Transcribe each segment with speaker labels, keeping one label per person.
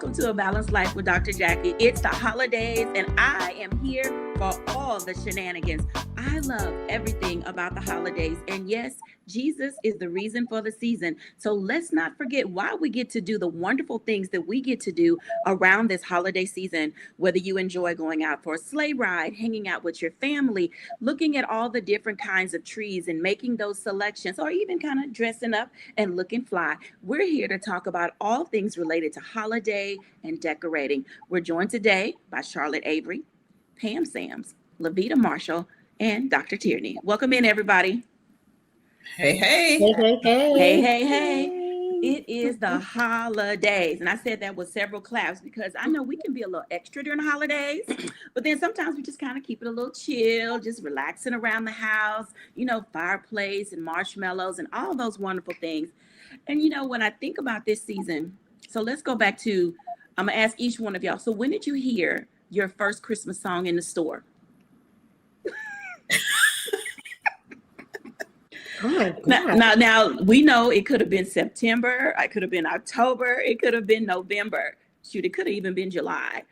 Speaker 1: welcome to A Balanced Life with Dr. Jacquie. It's the holidays, and I am here for all the shenanigans. I love everything about the holidays, and yes, Jesus is the reason for the season. So let's not forget why we get to do the wonderful things that we get to do around this holiday season. Whether you enjoy going out for a sleigh ride, hanging out with your family, looking at all the different kinds of trees and making those selections, or even kind of dressing up and looking fly, we're here to talk about all things related to holiday and decorating. We're joined today by Charlotte Avery, Pam Sams, Lavita Marshall, and Dr. Tierney. Welcome in, everybody.
Speaker 2: Hey, hey.
Speaker 3: Hey, hey, hey.
Speaker 1: Hey, hey, hey. It is the holidays. And I said that with several claps because I know we can be a little extra during the holidays, but then sometimes we just kind of keep it a little chill, just relaxing around the house, fireplace and marshmallows and all those wonderful things. And, when I think about this season, so let's go back to, I'm going to ask each one of y'all. So when did you hear your first Christmas song in the store?
Speaker 3: Oh my God.
Speaker 1: Now we know it could have been September, it could have been October, it could have been November. Shoot, it could have even been July.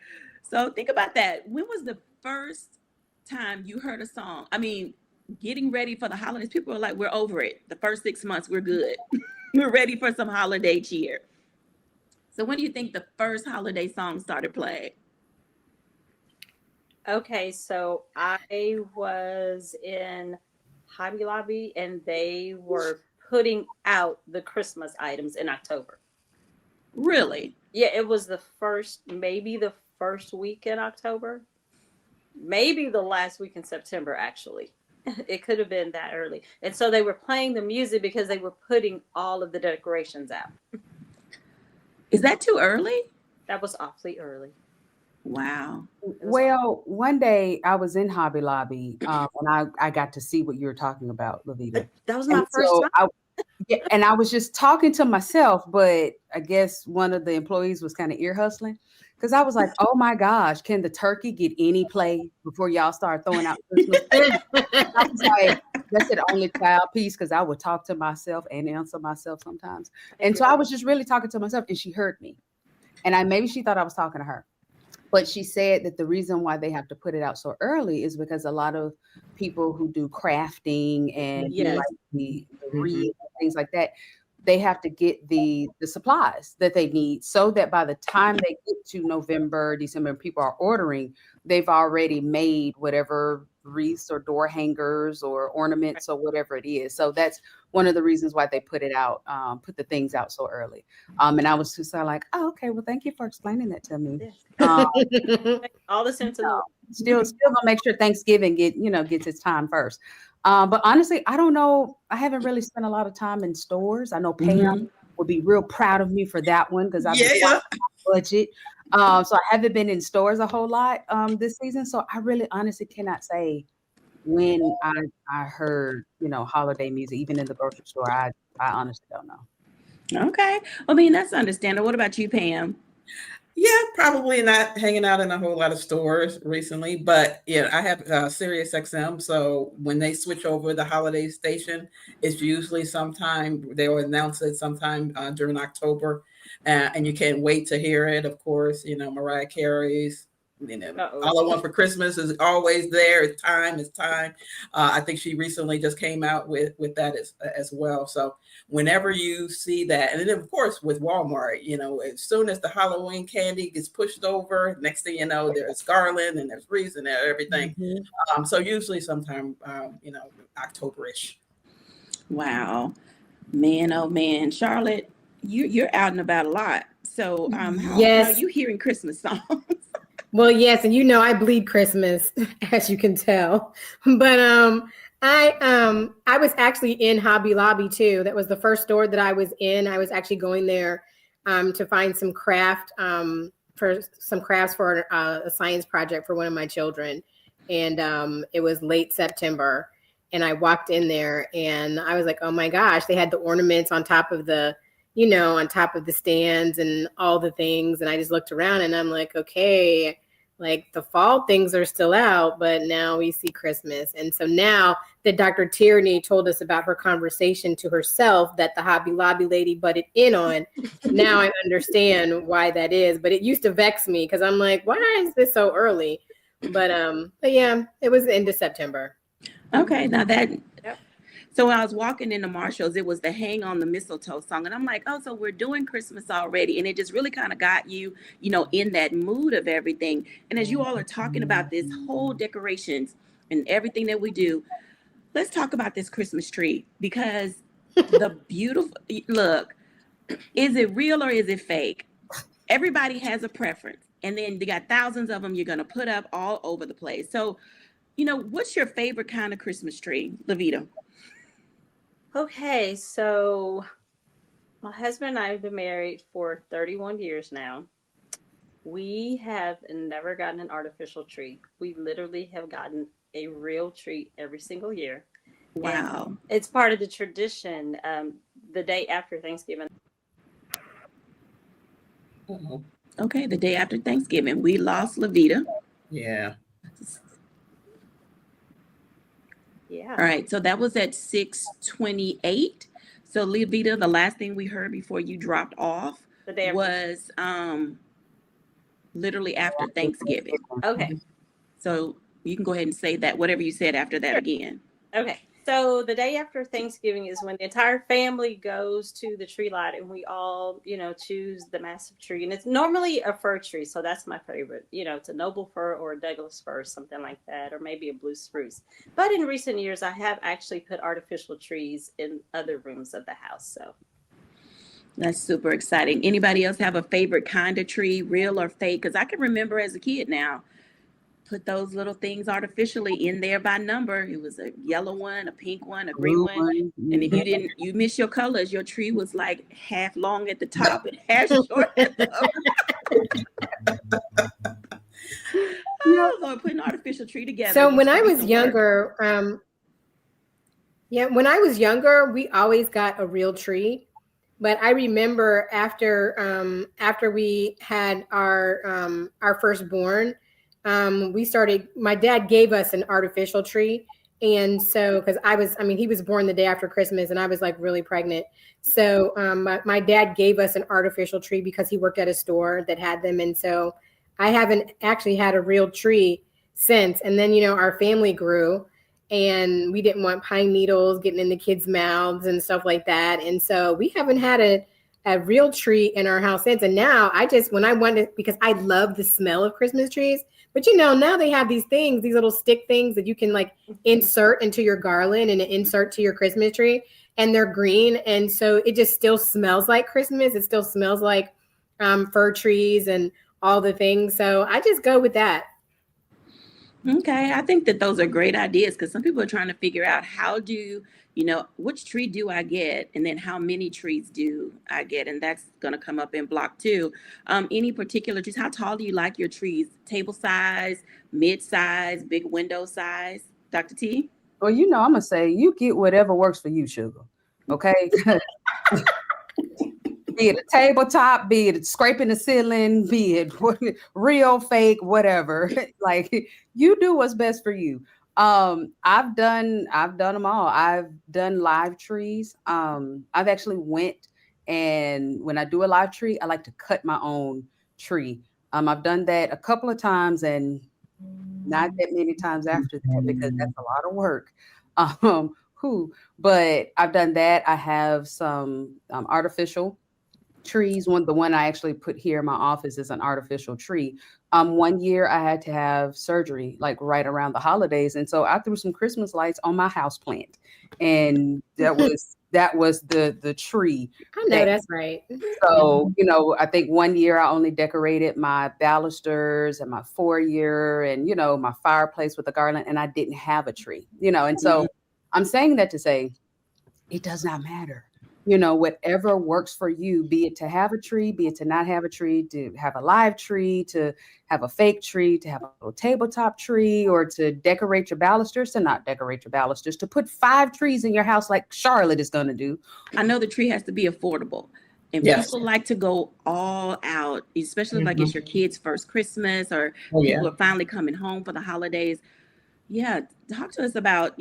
Speaker 1: So think about that. When was the first time you heard a song? I mean, getting ready for the holidays, people are like, we're over it. The first 6 months, we're good. We're ready for some holiday cheer. So when do you think the first holiday song started playing?
Speaker 4: Okay, so I was in Hobby Lobby and they were putting out the Christmas items in October.
Speaker 1: Really?
Speaker 4: Yeah, it was maybe the first week in October, maybe the last week in September, actually. It could have been that early. And so they were playing the music because they were putting all of the decorations out.
Speaker 1: Is that too early?
Speaker 4: That was awfully early.
Speaker 1: Wow.
Speaker 5: Well, one day I was in Hobby Lobby and I got to see what you were talking about, Lavita.
Speaker 4: That was my first time.
Speaker 5: And I was just talking to myself, but I guess one of the employees was kind of ear hustling because I was like, oh my gosh, can the turkey get any play before y'all start throwing out Christmas? I was like, that's an only child piece because I would talk to myself and answer myself sometimes. And so I was just really talking to myself and she heard me. And maybe she thought I was talking to her. But she said that the reason why they have to put it out so early is because a lot of people who do crafting and do like the wreath and things like that, they have to get the supplies that they need so that by the time they get to November, December, and people are ordering, they've already made whatever wreaths or door hangers or ornaments or whatever it is. So that's one of the reasons why they put it out, put the things out so early. And I was just like, oh, okay, well, thank you for explaining that to me.
Speaker 4: All the sense in the world.
Speaker 5: Still gonna make sure Thanksgiving gets its time first. But honestly, I don't know. I haven't really spent a lot of time in stores. I know Pam would be real proud of me for that one because I've been watching my budget. So I haven't been in stores a whole lot this season. So I really honestly cannot say when I heard, holiday music, even in the grocery store. I honestly don't know.
Speaker 1: Okay. I mean, that's understandable. What about you, Pam?
Speaker 2: Yeah, probably not hanging out in a whole lot of stores recently, but yeah, I have Sirius XM. So when they switch over the holiday station, it's usually sometime they'll announce it sometime during October, and you can't wait to hear it. Of course, Mariah Carey's. All I Want for Christmas is always there. It's time. I think she recently just came out with that as well. So whenever you see that, and then of course with Walmart, as soon as the Halloween candy gets pushed over, next thing you know, there's garland and there's wreaths and everything. So usually sometime, October-ish.
Speaker 1: Wow, man, oh man, Charlotte, you're out and about a lot. So how are you hearing Christmas songs?
Speaker 3: Well, yes, and I bleed Christmas, as you can tell. But I was actually in Hobby Lobby too. That was the first store that I was in. I was actually going there to find some crafts for a science project for one of my children. And it was late September, and I walked in there and I was like, oh my gosh, they had the ornaments on top of the on top of the stands and all the things. And I just looked around and I'm like, okay, Like the fall things are still out, but now we see Christmas. And so now that Dr. Tierney told us about her conversation to herself that the Hobby Lobby lady butted in on, now I understand why that is. But it used to vex me because I'm like, why is this so early? But yeah, it was the end of September.
Speaker 1: Okay, now that.
Speaker 4: Yep.
Speaker 1: So when I was walking into Marshall's, it was the Hang on the Mistletoe song. And I'm like, oh, so we're doing Christmas already. And it just really kind of got you, in that mood of everything. And as you all are talking about this whole decorations and everything that we do, let's talk about this Christmas tree because the beautiful look, is it real or is it fake? Everybody has a preference. And then you got thousands of them you're going to put up all over the place. So, what's your favorite kind of Christmas tree, Levita?
Speaker 4: Okay, so my husband and I have been married for 31 years now. We have never gotten an artificial tree. We literally have gotten a real tree every single year.
Speaker 1: Wow.
Speaker 4: And it's part of the tradition. The day after Thanksgiving.
Speaker 2: Uh-oh.
Speaker 1: Okay, the day after Thanksgiving, we lost Levita.
Speaker 2: Yeah.
Speaker 4: Yeah.
Speaker 1: All right, so that was at 6:28. So Levita, the last thing we heard before you dropped off
Speaker 4: The day after.
Speaker 1: was literally after Thanksgiving.
Speaker 4: Okay.
Speaker 1: So you can go ahead and say that, whatever you said after that
Speaker 4: Sure.
Speaker 1: again.
Speaker 4: Okay. So the day after Thanksgiving is when the entire family goes to the tree lot and we all, choose the massive tree. And it's normally a fir tree. So that's my favorite. It's a noble fir or a Douglas fir, something like that, or maybe a blue spruce. But in recent years, I have actually put artificial trees in other rooms of the house. So
Speaker 1: That's super exciting. Anybody else have a favorite kind of tree, real or fake? Because I can remember as a kid now, put those little things artificially in there by number. It was a yellow one, a pink one, a green one. And if you miss your colors, your tree was like half long at the top and half short at the Oh, Lord, put an artificial tree together.
Speaker 3: So
Speaker 1: used
Speaker 3: when
Speaker 1: to
Speaker 3: I
Speaker 1: be
Speaker 3: was
Speaker 1: some work.
Speaker 3: younger, when I was younger, we always got a real tree. But I remember after we had our firstborn, my dad gave us an artificial tree. And so, because he was born the day after Christmas and I was like really pregnant. So my dad gave us an artificial tree because he worked at a store that had them. And so I haven't actually had a real tree since. And then, our family grew and we didn't want pine needles getting in the kids' mouths and stuff like that. And so we haven't had a real tree in our house since. And now because I love the smell of Christmas trees, but now they have these little stick things that you can like insert into your garland and insert to your Christmas tree, and they're green. And so it just still smells like Christmas. It still smells like fir trees and all the things. So I just go with that.
Speaker 1: Okay, I think that those are great ideas because some people are trying to figure out which tree do I get, and then how many trees do I get, and that's going to come up in block 2. Any particular trees? How tall do you like your trees? Table size, mid size, big window size? Dr. T?
Speaker 5: Well, I'm gonna say you get whatever works for you, sugar. Okay. Be it a tabletop, be it scraping the ceiling, be it real, fake, whatever. Like you do what's best for you. I've done them all. I've done live trees. I've actually went, and when I do a live tree, I like to cut my own tree. I've done that a couple of times and not that many times after that because that's a lot of work. But I've done that. I have some artificial trees. The one I actually put here in my office is an artificial tree. One year I had to have surgery like right around the holidays, and so I threw some Christmas lights on my house plant, and that was the tree.
Speaker 3: I know that's right.
Speaker 5: So I think one year I only decorated my balusters and my foyer and my fireplace with a garland, and I didn't have a tree. And so I'm saying that to say it does not matter. Whatever works for you, be it to have a tree, be it to not have a tree, to have a live tree, to have a fake tree, to have a little tabletop tree, or to decorate your balusters, to not decorate your balusters, to put 5 trees in your house like Charlotte is going to do.
Speaker 1: I know the tree has to be affordable. And
Speaker 2: Yes.
Speaker 1: people like to go all out, especially like it's your kids' first Christmas or
Speaker 2: Oh, yeah.
Speaker 1: people are finally coming home for the holidays. Yeah, talk to us about,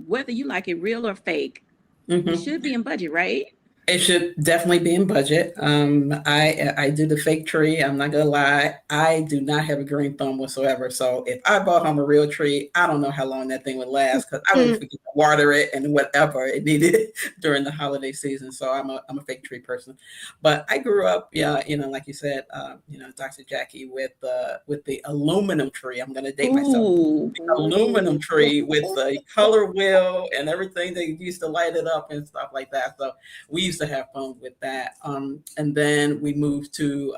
Speaker 1: whether you like it real or fake. It
Speaker 2: Mhm.
Speaker 1: should be in budget, right?
Speaker 2: It should definitely be in budget. I do the fake tree. I'm not gonna lie. I do not have a green thumb whatsoever. So if I bought home a real tree, I don't know how long that thing would last because I would forget to water it and whatever it needed during the holiday season. So I'm a fake tree person. But I grew up, yeah, like you said, Dr. Jacquie, with the aluminum tree. I'm gonna date myself.
Speaker 1: Ooh.
Speaker 2: Aluminum tree with the color wheel and everything. They used to light it up and stuff like that. So we used to have fun with that. And then we moved to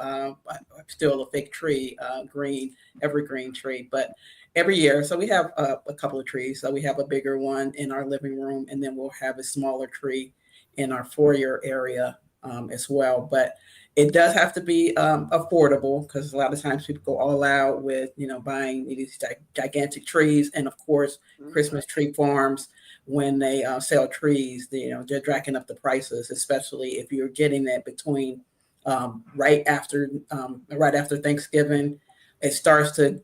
Speaker 2: still a fake tree, evergreen tree, but every year. So we have a couple of trees. So we have a bigger one in our living room, and then we'll have a smaller tree in our foyer area as well. But it does have to be affordable because a lot of times people go all out with, buying these gigantic trees. And of course, Christmas tree farms, when they sell trees, they're jacking up the prices, especially if you're getting that between right after Thanksgiving. It starts to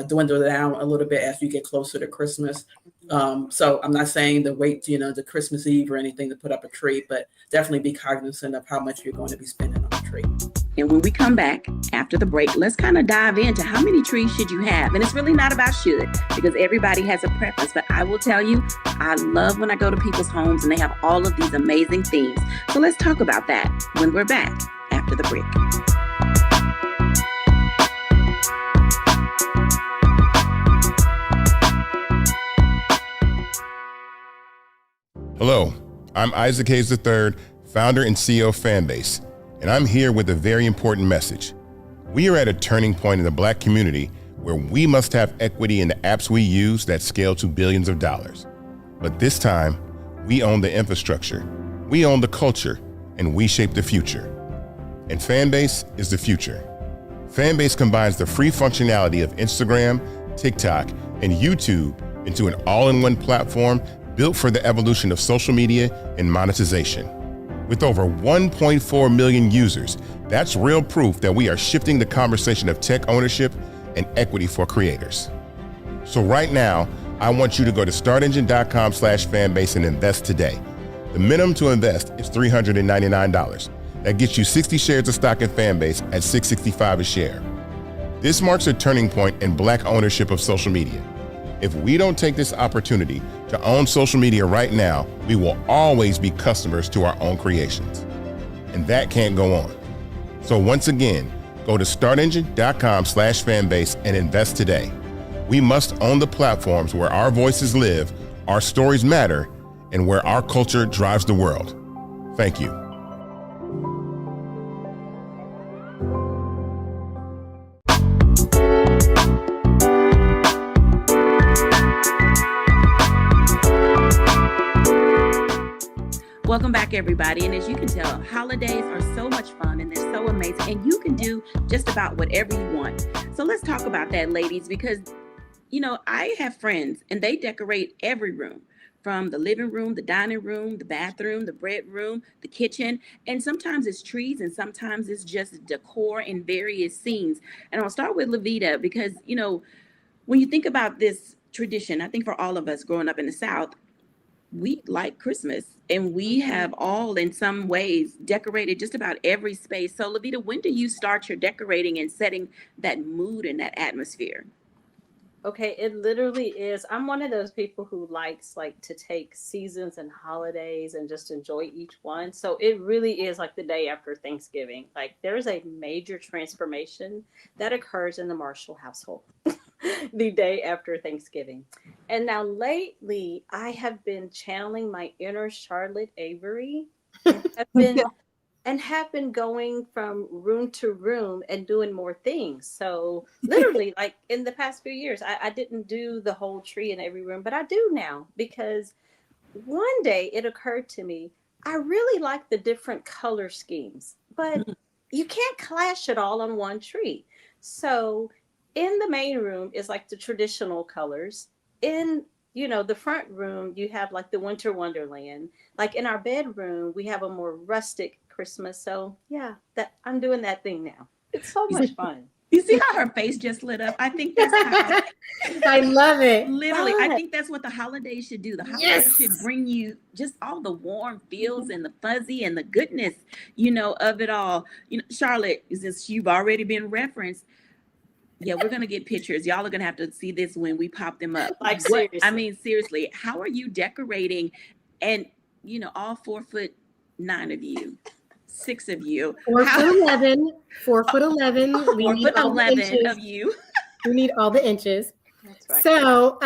Speaker 2: dwindle down a little bit as you get closer to Christmas. So I'm not saying to wait, to Christmas Eve or anything to put up a tree, but definitely be cognizant of how much you're going to be spending on a tree.
Speaker 1: And when we come back after the break, let's kind of dive into how many trees should you have. And it's really not about should, because everybody has a preference. But I will tell you, I love when I go to people's homes and they have all of these amazing themes. So let's talk about that when we're back after the break.
Speaker 6: Hello, I'm Isaac Hayes III, founder and CEO of Fanbase, and I'm here with a very important message. We are at a turning point in the Black community where we must have equity in the apps we use that scale to billions of dollars. But this time, we own the infrastructure, we own the culture, and we shape the future. And Fanbase is the future. Fanbase combines the free functionality of Instagram, TikTok, and YouTube into an all-in-one platform built for the evolution of social media and monetization. With over 1.4 million users, that's real proof that we are shifting the conversation of tech ownership and equity for creators. So right now, I want you to go to startengine.com/fanbase and invest today. The minimum to invest is $399. That gets you 60 shares of stock in Fanbase at $665 a share. This marks a turning point in Black ownership of social media. If we don't take this opportunity to own social media right now, we will always be customers to our own creations. And that can't go on. So once again, go to startengine.com/fanbase and invest today. We must own the platforms where our voices live, our stories matter, and where our culture drives the world. Thank you.
Speaker 1: Welcome back, everybody. And as you can tell, holidays are so much fun and they're so amazing. And you can do just about whatever you want. So let's talk about that, ladies, because, I have friends and they decorate every room, from the living room, the dining room, the bathroom, the bedroom, the kitchen. And sometimes it's trees and sometimes it's just decor in various scenes. And I'll start with Levita because, when you think about this tradition, I think for all of us growing up in the South, we like Christmas and we have all in some ways decorated just about every space. So Levita, when do you start your decorating and setting that mood and that atmosphere?
Speaker 4: Okay, it literally is. I'm one of those people who likes to take seasons and holidays and just enjoy each one. So it really is like the day after Thanksgiving. Like there's a major transformation that occurs in the Marshall household the day after Thanksgiving. And now lately I have been channeling my inner Charlotte Avery and have been going from room to room and doing more things. So literally, like in the past few years, I didn't do the whole tree in every room, but I do now because one day it occurred to me, I really like the different color schemes, but you can't clash it all on one tree. So in the main room is like the traditional colors. In the front room, you have like the winter wonderland. Like in our bedroom, we have a more rustic Christmas. So yeah, that I'm doing that thing now. It's so much fun.
Speaker 1: You see how her face just lit up? I think that's how,
Speaker 3: I love it.
Speaker 1: literally, I
Speaker 4: Fun.
Speaker 1: think that's what the holidays should do. The holidays
Speaker 3: Yes.
Speaker 1: should bring you just all the warm feels and the fuzzy and the goodness, you know, of it all. You know, Charlotte, since you've already been referenced, yeah, we're gonna get pictures. Y'all are gonna have to see this when we pop them up.
Speaker 4: Like,
Speaker 1: What, I
Speaker 4: seriously.
Speaker 1: mean, seriously, how are you decorating? And you know, all 4'9" of you, 6 of you,
Speaker 3: 4'11", 4'11". We need all the
Speaker 1: 4'11"
Speaker 3: inches.
Speaker 1: of you.
Speaker 3: We need all the inches.
Speaker 4: That's right.
Speaker 3: So,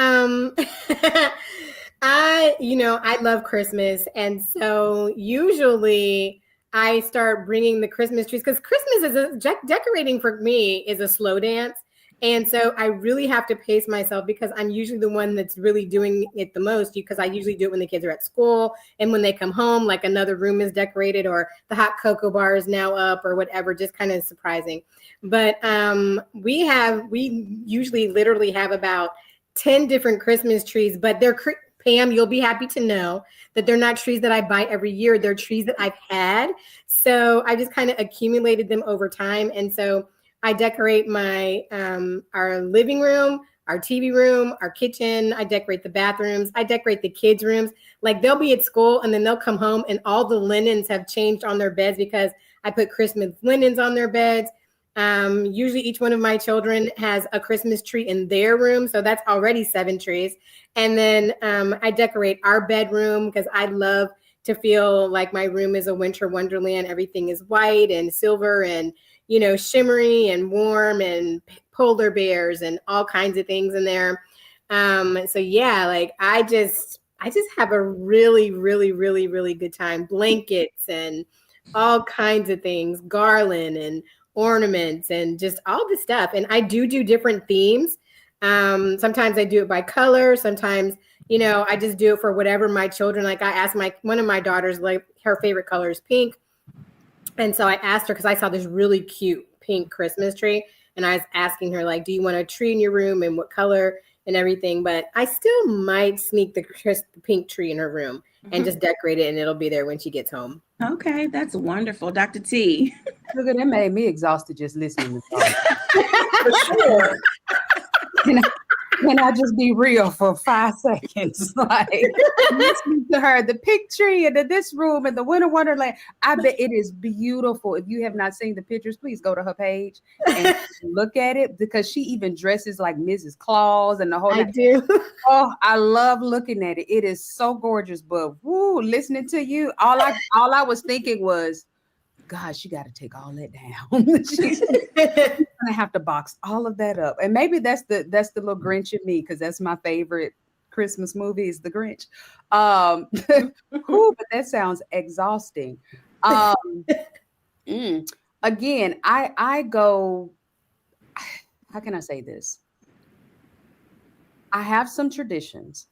Speaker 3: I love Christmas. And so usually I start bringing the Christmas trees because Christmas decorating for me is a slow dance. And so I really have to pace myself because I'm usually the one that's really doing it the most because I usually do it when the kids are at school and when they come home, like another room is decorated or the hot cocoa bar is now up or whatever, just kind of surprising. But we usually literally have about 10 different Christmas trees, but they're Pam, you'll be happy to know that they're not trees that I buy every year. They're trees that I've had. So I just kind of accumulated them over time. And so I decorate my our living room, our TV room, our kitchen. I decorate the bathrooms. I decorate the kids' rooms. Like they'll be at school and then they'll come home and all the linens have changed on their beds because I put Christmas linens on their beds. Usually each one of my children has a Christmas tree in their room. So that's already 7 trees. And then I decorate our bedroom because I love to feel like my room is a winter wonderland. Everything is white and silver and, you know, shimmery and warm and polar bears and all kinds of things in there. So yeah, like I just have a really, really, really, really good time. Blankets and all kinds of things, garland and ornaments and just all the stuff. And I do different themes. Sometimes I do it by color. Sometimes, you know, I just do it for whatever my children, like I asked one of my daughters, like her favorite color is pink. And so I asked her, because I saw this really cute pink Christmas tree. And I was asking her, like, do you want a tree in your room and what color and everything? But I still might sneak the pink tree in her room and just decorate it. And it'll be there when she gets home.
Speaker 1: Okay, that's wonderful. Dr. T.
Speaker 5: Look at that, made me exhausted just listening to
Speaker 2: For sure.
Speaker 5: Can I just be real for 5 seconds? Like listening to her, the pig tree and this room and the winter wonderland. I bet it is beautiful. If you have not seen the pictures, please go to her page and look at it because she even dresses like Mrs. Claus and the whole.
Speaker 3: I do.
Speaker 5: Oh, I love looking at it. It is so gorgeous. But woo, listening to you, all I was thinking was, gosh, you got to take all that down. She's gonna have to box all of that up, and maybe that's the little Grinch in me because that's my favorite Christmas movie is The Grinch. But that sounds exhausting. Again, I go. How can I say this? I have some traditions,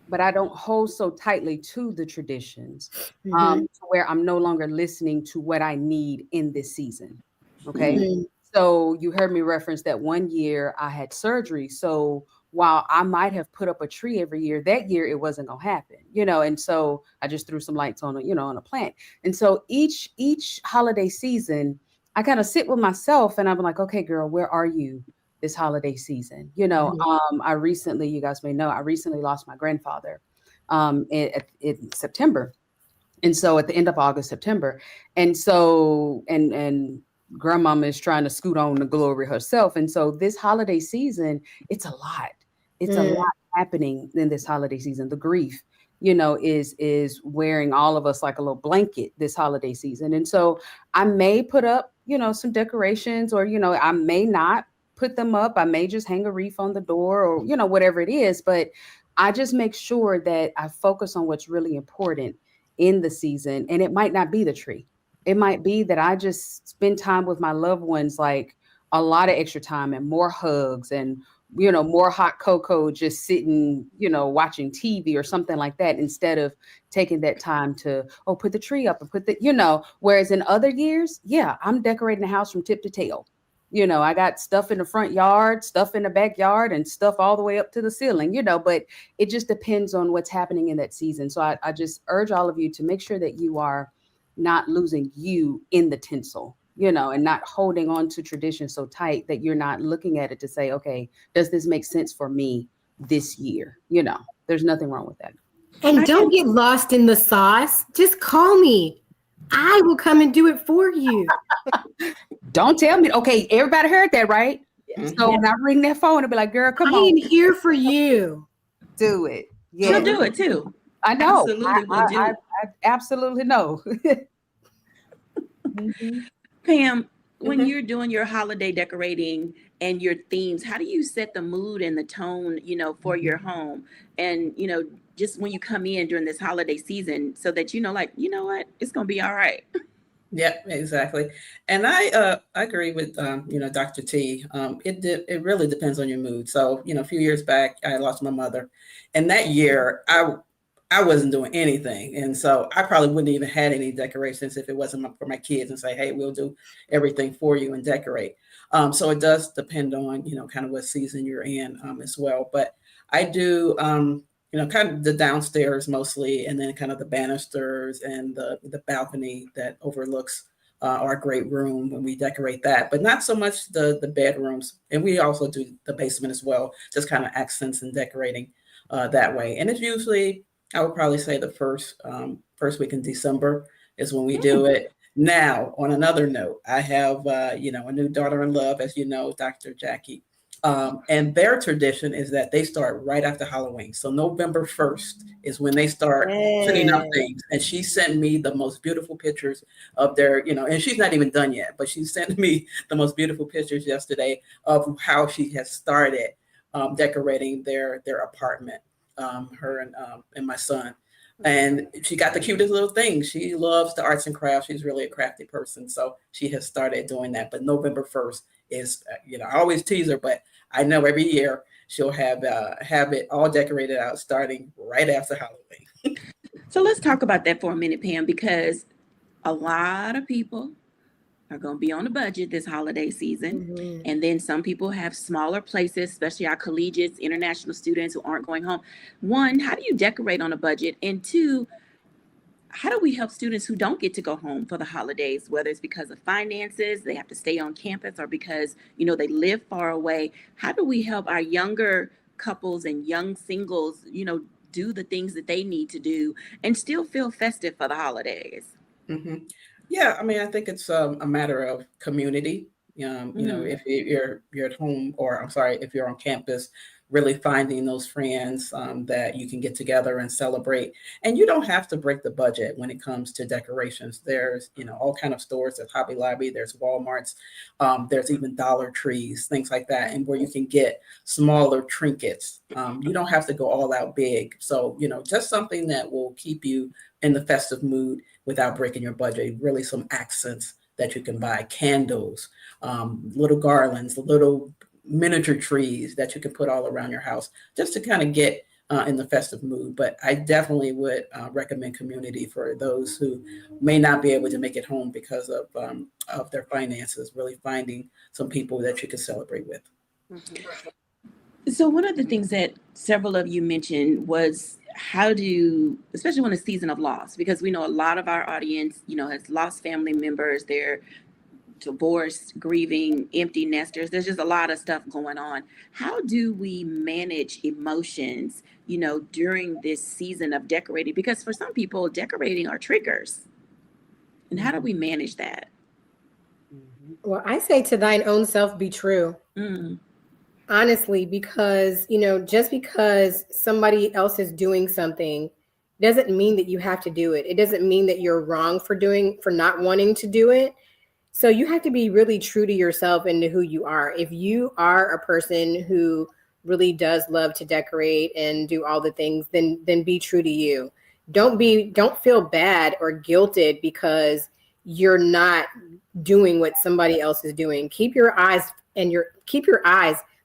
Speaker 5: but I don't hold so tightly to the traditions to where I'm no longer listening to what I need in this season. Okay. So you heard me reference that one year I had surgery. So while I might have put up a tree every year, that year it wasn't going to happen, you know? And so I just threw some lights on, on a plant. And so each holiday season, I kind of sit with myself and I'm like, okay, girl, where are you this holiday season? I recently, you guys may know, I recently lost my grandfather in September. And so at the end of August, September. And so, and grandmama is trying to scoot on the glory herself. And so this holiday season, it's a lot. It's a lot happening in this holiday season. The grief, is wearing all of us like a little blanket this holiday season. And so I may put up, some decorations or, I may not put them up. I may just hang a wreath on the door or, whatever it is. But I just make sure that I focus on what's really important in the season. And it might not be the tree. It might be that I just spend time with my loved ones, like a lot of extra time and more hugs and, more hot cocoa, just sitting, watching TV or something like that, instead of taking that time to, put the tree up and put the, whereas in other years, yeah, I'm decorating the house from tip to tail. I got stuff in the front yard, stuff in the backyard, and stuff all the way up to the ceiling, but it just depends on what's happening in that season. So I just urge all of you to make sure that you are not losing you in the tinsel, you know, and not holding on to tradition so tight that you're not looking at it to say, okay, does this make sense for me this year? You know, there's nothing wrong with that.
Speaker 3: And don't get lost in the sauce. Just call me. I will come and do it for you.
Speaker 5: Don't tell me. Okay, everybody heard that, right? So when I ring that phone, I'll be like, girl, come
Speaker 3: I
Speaker 5: on.
Speaker 3: am here for you.
Speaker 5: Do it. Yeah.
Speaker 1: She'll do it too.
Speaker 5: I know.
Speaker 1: Absolutely will do
Speaker 5: I
Speaker 1: it.
Speaker 5: absolutely know.
Speaker 1: Pam, when you're doing your holiday decorating and your themes, how do you set the mood and the tone, you know, for your home? And, you know, just when you come in during this holiday season so that, you know, like, you know what, it's going to be all right.
Speaker 2: Yeah, exactly. And I agree with you know, Dr. T. It really depends on your mood. So, you know, a few years back, I lost my mother, and that year I wasn't doing anything, and so I probably wouldn't even had any decorations if it wasn't for my kids and say, hey, we'll do everything for you and decorate. So it does depend on, you know, kind of what season you're in as well. But I do. You know, kind of the downstairs mostly, and then kind of the banisters and the balcony that overlooks our great room when we decorate that, but not so much the bedrooms. And we also do the basement as well, just kind of accents and decorating that way. And it's usually, I would probably say the first week in December is when we do it. Now, on another note, I have, you know, a new daughter-in-law, as you know, Dr. Jacquie. And their tradition is that they start right after Halloween. So November 1st is when they start putting up things. And she sent me the most beautiful pictures of their, you know, and she's not even done yet, but she sent me the most beautiful pictures yesterday of how she has started decorating their apartment, her and my son. And she got the cutest little things. She loves the arts and crafts. She's really a crafty person. So she has started doing that. But November 1st is, you know, I always tease her, but I know every year she'll have it all decorated out starting right after Halloween.
Speaker 1: So let's talk about that for a minute, Pam, because a lot of people are going to be on a budget this holiday season. Mm-hmm. And then some people have smaller places, especially our collegiates, international students who aren't going home. One, how do you decorate on a budget? And two, how do we help students who don't get to go home for the holidays, whether it's because of finances, they have to stay on campus, or because, you know, they live far away? How do we help our younger couples and young singles, you know, do the things that they need to do and still feel festive for the holidays?
Speaker 2: Mm-hmm. Yeah, I mean, I think it's a matter of community. You know, if you're at home, or I'm sorry, if you're on campus, really finding those friends that you can get together and celebrate. And you don't have to break the budget when it comes to decorations. There's, you know, all kind of stores. There's Hobby Lobby, there's Walmarts, there's even Dollar Trees, things like that, and where you can get smaller trinkets. You don't have to go all out big. So, you know, just something that will keep you in the festive mood without breaking your budget. Really some accents that you can buy, candles, little garlands, little miniature trees that you can put all around your house, just to kind of get in the festive mood. But I definitely would recommend community for those who may not be able to make it home because of their finances, really finding some people that you can celebrate with.
Speaker 1: Mm-hmm. So one of the things that several of you mentioned was how to, especially when a season of loss, because we know a lot of our audience, you know, has lost family members, they're divorced, grieving, empty nesters. There's just a lot of stuff going on. How do we manage emotions, you know, during this season of decorating? Because for some people, decorating are triggers. And how do we manage that?
Speaker 3: Well, I say to thine own self be true. Honestly, because, you know, just because somebody else is doing something doesn't mean that you have to do it. It doesn't mean that you're wrong for not wanting to do it. So you have to be really true to yourself and to who you are. If you are a person who really does love to decorate and do all the things, then be true to you. Don't feel bad or guilted because you're not doing what somebody else is doing. Keep your eyes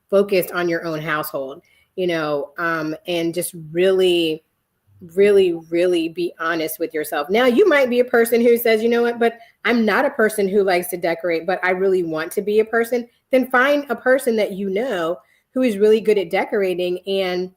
Speaker 3: focused on your own household, you know, and just really, really, really be honest with yourself. Now, you might be a person who says, you know what, but I'm not a person who likes to decorate, but I really want to be a person. Then find a person that you know who is really good at decorating and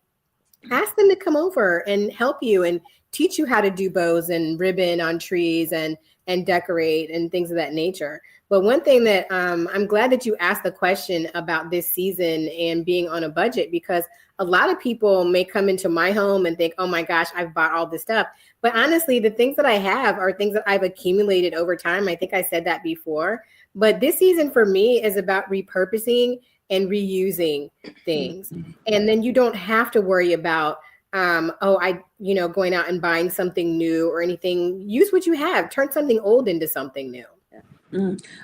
Speaker 3: ask them to come over and help you and teach you how to do bows and ribbon on trees and decorate and things of that nature. But one thing that I'm glad that you asked the question about this season and being on a budget, because a lot of people may come into my home and think, oh my gosh, I've bought all this stuff. But honestly, the things that I have are things that I've accumulated over time. I think I said that before. But this season for me is about repurposing and reusing things. And then you don't have to worry about, going out and buying something new or anything. Use what you have. Turn something old into something new.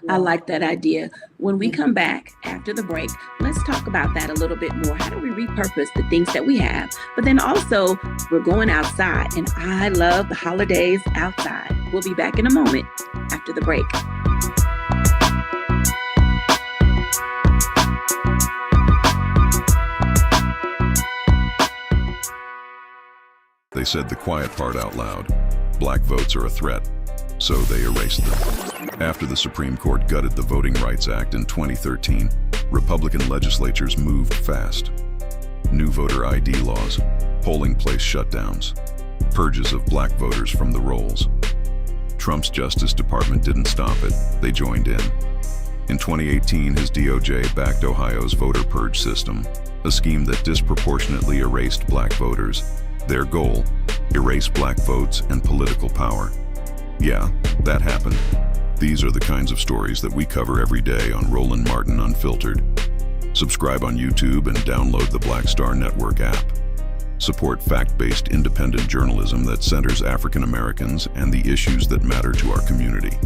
Speaker 1: I like that idea. When we come back after the break, let's talk about that a little bit more. How do we repurpose the things that we have? But then also, we're going outside, and I love the holidays outside. We'll be back in a moment after the break.
Speaker 7: They said the quiet part out loud. Black votes are a threat, so they erased them. After the Supreme Court gutted the Voting Rights Act in 2013, Republican legislatures moved fast. New voter ID laws, polling place shutdowns, purges of black voters from the rolls. Trump's Justice Department didn't stop it, they joined in. In 2018, his DOJ backed Ohio's voter purge system, a scheme that disproportionately erased black voters. Their goal, erase black votes and political power. Yeah, that happened. These are the kinds of stories that we cover every day on Roland Martin Unfiltered. Subscribe on YouTube and download the Black Star Network app. Support fact-based independent journalism that centers African Americans and the issues that matter to our community.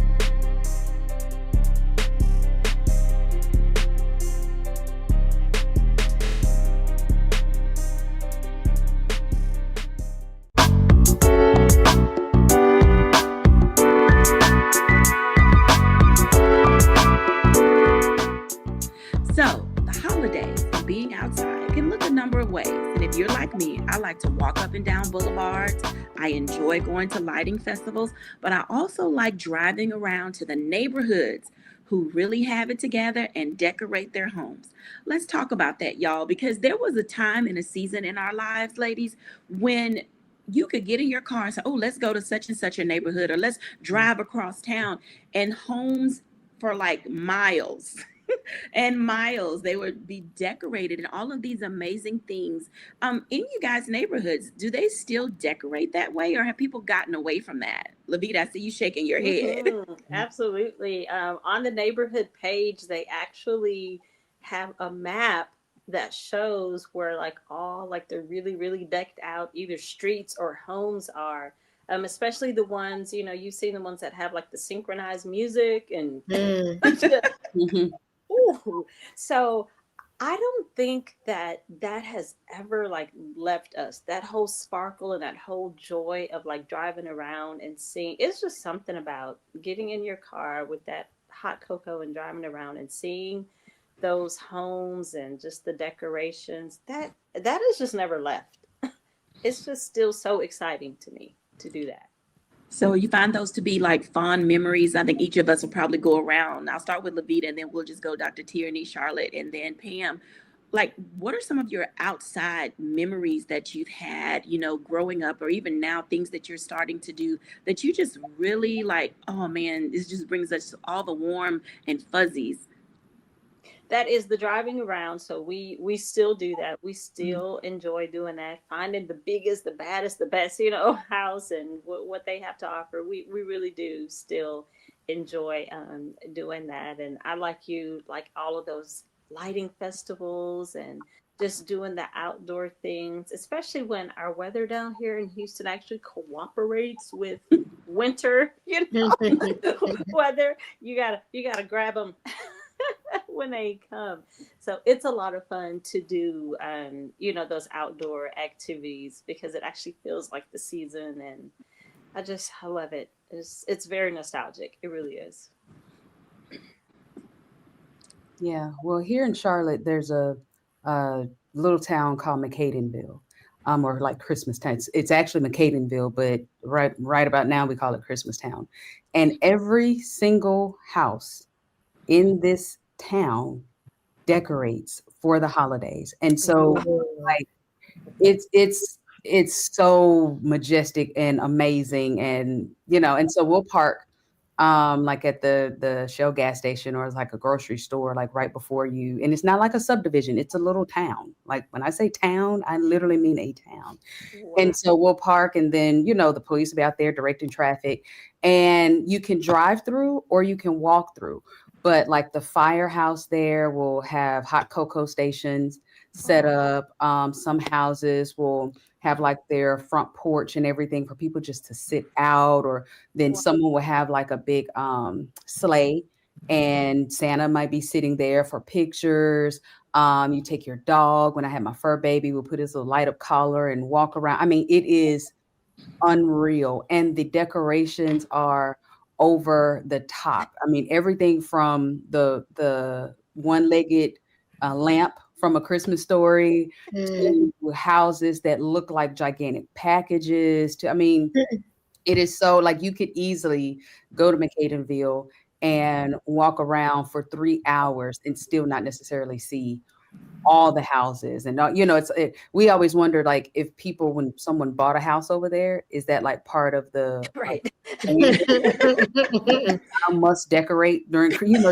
Speaker 1: So, the holidays and being outside can look a number of ways. And if you're like me, I like to walk up and down boulevards. I enjoy going to lighting festivals, but I also like driving around to the neighborhoods who really have it together and decorate their homes. Let's talk about that, y'all, because there was a time and a season in our lives, ladies, when you could get in your car and say, oh, let's go to such and such a neighborhood, or let's drive across town, and homes for like miles and miles, they would be decorated and all of these amazing things. In you guys' neighborhoods, do they still decorate that way, or have people gotten away from that? Levita, I see you shaking your head.
Speaker 4: Absolutely. On the neighborhood page, they actually have a map that shows where like all like the really, really decked out either streets or homes are. Especially the ones, you've seen the ones that have like the synchronized music and Ooh. So I don't think that has ever like left us. That whole sparkle and that whole joy of like driving around and seeing. It's just something about getting in your car with that hot cocoa and driving around and seeing those homes and just the decorations. That has just never left. It's just still so exciting to me to do that.
Speaker 1: So you find those to be like fond memories. I think each of us will probably go around. I'll start with Levita, and then we'll just go Dr. Tierney, Charlotte, and then Pam. Like, what are some of your outside memories that you've had, growing up, or even now, things that you're starting to do that you just really like, oh man, this just brings us all the warm and fuzzies?
Speaker 4: That is the driving around. So we still do that. We still enjoy doing that, finding the biggest, the baddest, the best, house and what they have to offer. We really do still enjoy doing that. And I like all of those lighting festivals and just doing the outdoor things, especially when our weather down here in Houston actually cooperates with winter, weather. You gotta grab them when they come. So it's a lot of fun to do, those outdoor activities because it actually feels like the season, and I love it. It's very nostalgic. It really is.
Speaker 5: Yeah. Well, here in Charlotte, there's a little town called McCadenville, or like Christmas Town. It's actually McCadenville, but right about now we call it Christmas Town. And every single house in this town decorates for the holidays. And so like It's so majestic and amazing, and and so we'll park like at the Shell gas station, or it's like a grocery store, like right before you. And it's not like a subdivision, it's a little town. Like when I say town, I literally mean a town.
Speaker 4: Wow.
Speaker 5: And so we'll park, and then the police will be out there directing traffic, and you can drive through or you can walk through. But like the firehouse there will have hot cocoa stations set up. Some houses will have like their front porch and everything for people just to sit out, or then
Speaker 4: Wow.
Speaker 5: someone will have like a big sleigh, and Santa might be sitting there for pictures. You take your dog. When I had my fur baby, we'll put his little light up collar and walk around. I mean, it is unreal. And the decorations are over the top. I mean, everything from the one-legged lamp from A Christmas Story to houses that look like gigantic packages to, I mean, it is so like you could easily go to McAdenville and walk around for 3 hours and still not necessarily see all the houses. And we always wondered, like, if people, when someone bought a house over there, is that like part of the
Speaker 4: Right.
Speaker 5: I must decorate during Christmas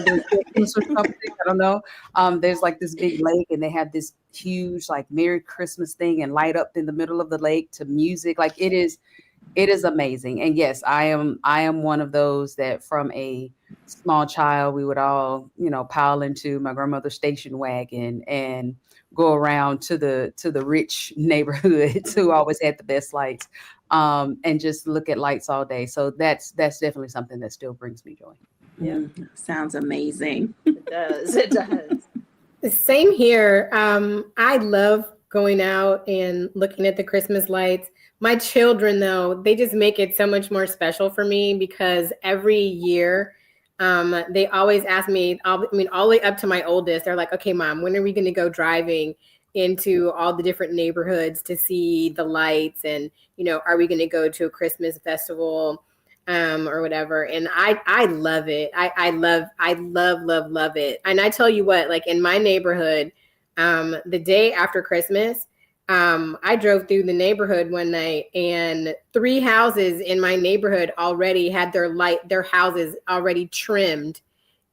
Speaker 5: or something. I don't know. There's like this big lake, and they have this huge like Merry Christmas thing and light up in the middle of the lake to music. Like it is amazing. And yes, I am one of those that from a small child, we would all, pile into my grandmother's station wagon and go around to the rich neighborhoods who always had the best lights, and just look at lights all day. So that's definitely something that still brings me joy.
Speaker 4: Yeah.
Speaker 1: Sounds amazing.
Speaker 4: It does. It does.
Speaker 3: Same here. I love going out and looking at the Christmas lights. My children, though, they just make it so much more special for me, because every year they always ask me, all the way up to my oldest, they're like, okay, Mom, when are we going to go driving into all the different neighborhoods to see the lights? And, are we going to go to a Christmas festival or whatever? And I love it. I love it. And I tell you what, like in my neighborhood, the day after Christmas, I drove through the neighborhood one night, and 3 houses in my neighborhood already had their houses already trimmed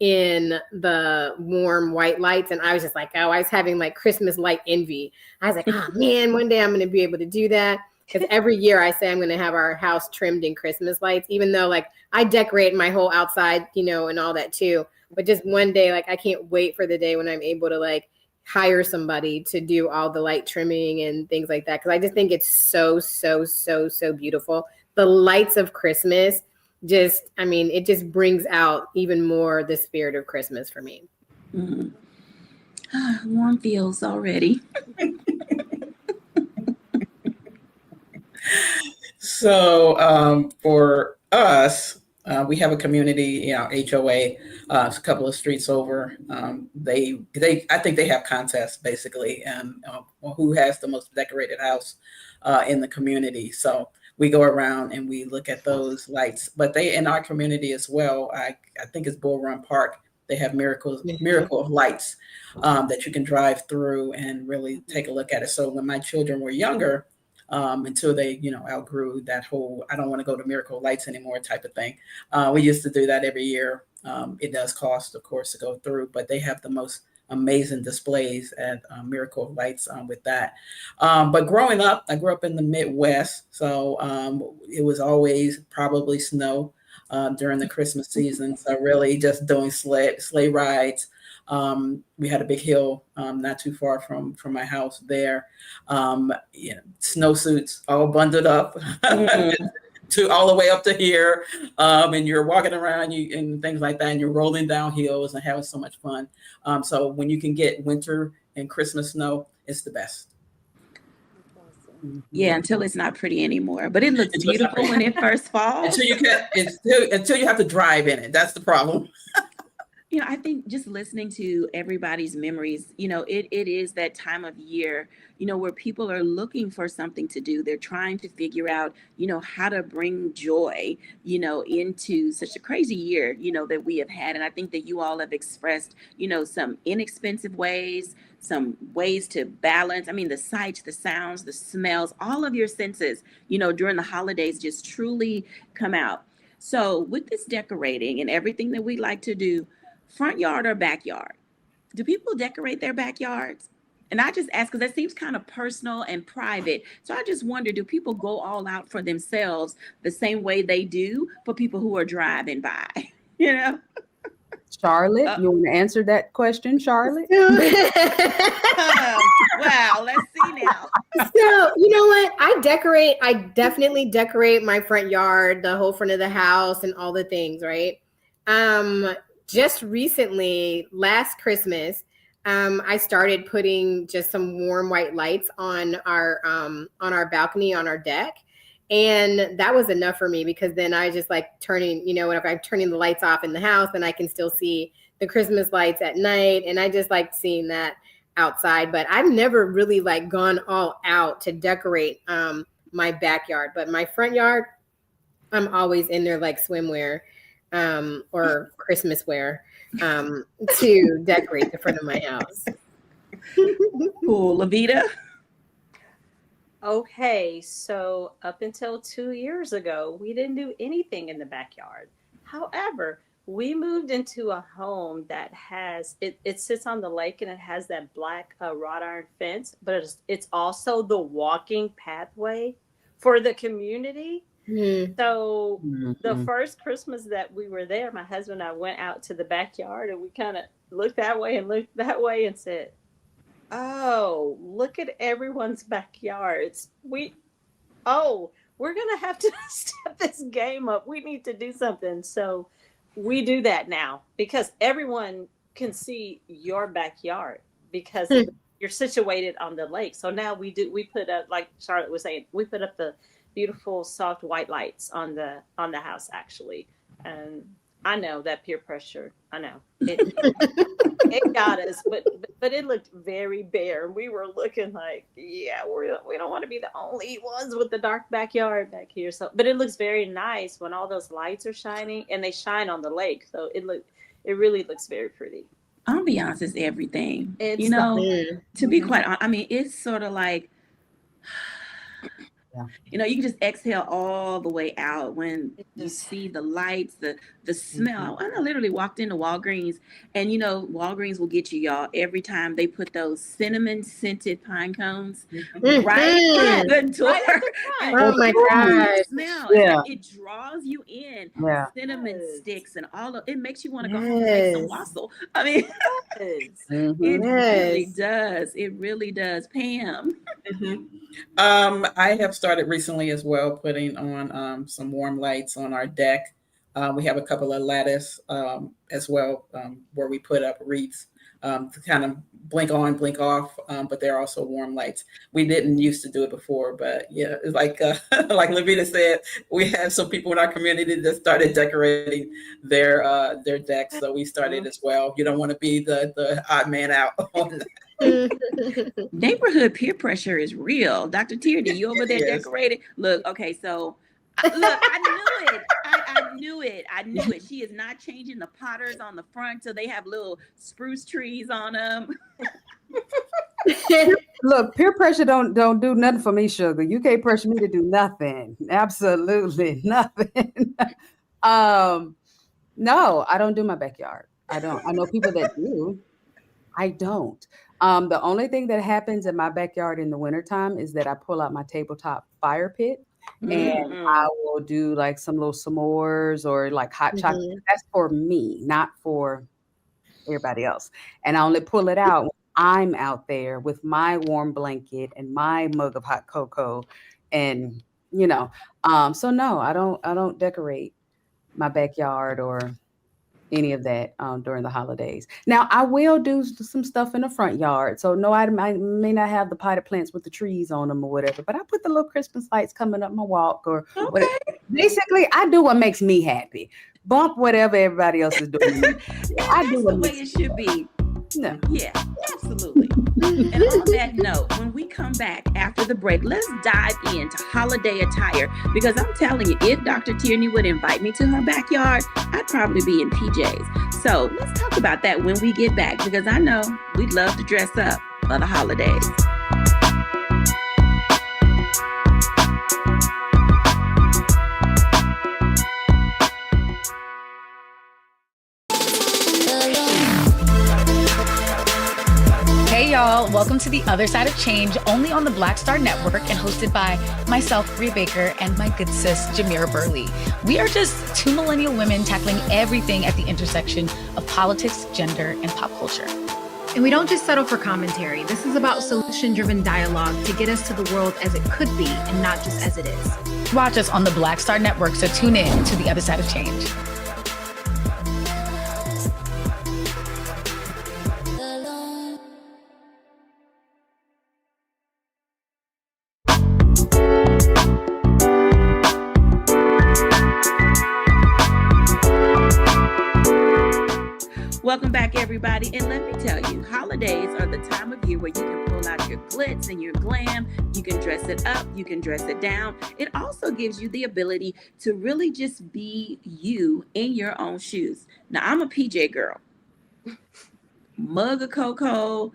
Speaker 3: in the warm white lights. And I was just like, oh, I was having like Christmas light envy. I was like, oh man, one day I'm going to be able to do that. Because every year I say I'm going to have our house trimmed in Christmas lights, even though like I decorate my whole outside, and all that too. But just one day, like I can't wait for the day when I'm able to like hire somebody to do all the light trimming and things like that, because I just think it's so beautiful. The lights of Christmas it just brings out even more the spirit of Christmas for me.
Speaker 1: Warm feels already.
Speaker 2: So for us, we have a community, HOA, a couple of streets over. I think they have contests basically, and who has the most decorated house in the community. So we go around and we look at those lights. But they, in our community as well, I think it's Bull Run Park. They have miracle lights that you can drive through and really take a look at it. So when my children were younger, until they, outgrew that whole, I don't want to go to Miracle Lights anymore type of thing. We used to do that every year. It does cost, of course, to go through, but they have the most amazing displays at Miracle Lights with that. But growing up, I grew up in the Midwest, so it was always probably snow during the Christmas season. So really just doing sleigh rides. We had a big hill not too far from my house there. Snowsuits all bundled up to all the way up to here. And you're walking around and things like that, and you're rolling down hills and having so much fun. So when you can get winter and Christmas snow, it's the best.
Speaker 1: Yeah, until it's not pretty anymore. But it looks beautiful when it first falls.
Speaker 2: Until you have to drive in it. That's the problem.
Speaker 1: I think just listening to everybody's memories, it is that time of year, where people are looking for something to do. They're trying to figure out, how to bring joy, into such a crazy year, that we have had. And I think that you all have expressed, some inexpensive ways some ways to balance. I mean, the sights, the sounds, the smells, all of your senses, during the holidays just truly come out. So with this decorating and everything that we like to do, front yard or backyard, do people decorate their backyards? And I just ask because that seems kind of personal and private. So I just wonder, do people go all out for themselves the same way they do for people who are driving by?
Speaker 5: Charlotte, you want to answer that question, Charlotte?
Speaker 1: Wow, let's see now.
Speaker 3: So, you know what? I definitely decorate my front yard, the whole front of the house and all the things, right? Just recently, last Christmas, I started putting just some warm white lights on our balcony, on our deck. And that was enough for me because then I just like turning, whenever I'm turning the lights off in the house, then I can still see the Christmas lights at night. And I just like seeing that outside. But I've never really like gone all out to decorate my backyard. But my front yard, I'm always in there like swimwear or Christmas wear to decorate the front of my house.
Speaker 1: Cool. Lavita?
Speaker 4: Okay, so up until 2 years ago, we didn't do anything in the backyard. However, we moved into a home that has, it sits on the lake and it has that black wrought iron fence, but it's also the walking pathway for the community. Mm-hmm. So the first Christmas that we were there, my husband and I went out to the backyard and we kind of looked that way and looked that way and said, oh, look at everyone's backyards. We're going to have to step this game up. We need to do something. So we do that now because everyone can see your backyard because you're situated on the lake. So now we put up, like Charlotte was saying, we put up the beautiful soft white lights on the house actually. And I know that peer pressure. I know it got us, but it looked very bare. We were looking like, yeah, we don't want to be the only ones with the dark backyard back here. So, but it looks very nice when all those lights are shining and they shine on the lake. So it really looks very pretty.
Speaker 1: Ambiance is everything.
Speaker 4: It's
Speaker 1: to be quite honest, I mean, it's sort of like, you can just exhale all the way out when you see the lights, the smell. I literally walked into Walgreens and, Walgreens will get you, y'all, every time they put those cinnamon scented pine cones right at the door.
Speaker 3: Oh my gosh.
Speaker 1: Smell.
Speaker 5: Yeah.
Speaker 1: It draws you in.
Speaker 5: Yeah.
Speaker 1: Cinnamon sticks and all of it makes you want to go home and make some wassail. I mean, it really does. It really does. Pam.
Speaker 2: I have started recently as well putting on some warm lights on our deck. We have a couple of lattice as well where we put up wreaths to kind of blink on, blink off, but they're also warm lights. We didn't used to do it before, but yeah, it's like Lavita said, we have some people in our community that started decorating their decks, so we started as well. You don't want to be the odd man out on that.
Speaker 1: Neighborhood peer pressure is real. Dr. Tierney, you over there decorating? Look, okay, so I knew it. I knew it. She is not changing the potters on the front so they have little spruce trees on them.
Speaker 5: Look, peer pressure don't do nothing for me, sugar. You can't pressure me to do nothing. Absolutely nothing. No, I don't do my backyard. I don't. I know people that do. I don't. The only thing that happens in my backyard in the wintertime is that I pull out my tabletop fire pit and I will do like some little s'mores or like hot chocolate. That's for me, not for everybody else. And I only pull it out when I'm out there with my warm blanket and my mug of hot cocoa. And, so no, I don't decorate my backyard or any of that during the holidays. Now, I will do some stuff in the front yard. So no, I may not have the potted plants with the trees on them or whatever, but I put the little Christmas lights coming up my walk or whatever. Basically, I do what makes me happy. Bump whatever everybody else is doing. I do
Speaker 1: the way it should be.
Speaker 5: No.
Speaker 1: Yeah, absolutely. And on that note, when we come back after the break, let's dive into holiday attire because I'm telling you, if Dr. Tierney would invite me to her backyard, I'd probably be in PJs. So let's talk about that when we get back because I know we'd love to dress up. for the holidays.
Speaker 8: Hey y'all, welcome to The Other Side of Change, only on the Black Star Network and hosted by myself, Bria Baker, and my good sis, Jamira Burley. We are just two millennial women tackling everything at the intersection of politics, gender, and pop culture.
Speaker 3: And we don't just settle for commentary. This is about solution-driven dialogue to get us to the world as it could be and not just as it is.
Speaker 8: Watch us on the Black Star Network, so tune in to The Other Side of Change.
Speaker 1: Welcome back, everybody. And let me tell you, holidays are the time of year where you can pull out your glitz and your glam. You can dress it up. You can dress it down. It also gives you the ability to really just be you in your own shoes. Now, I'm a PJ girl. Mug of cocoa,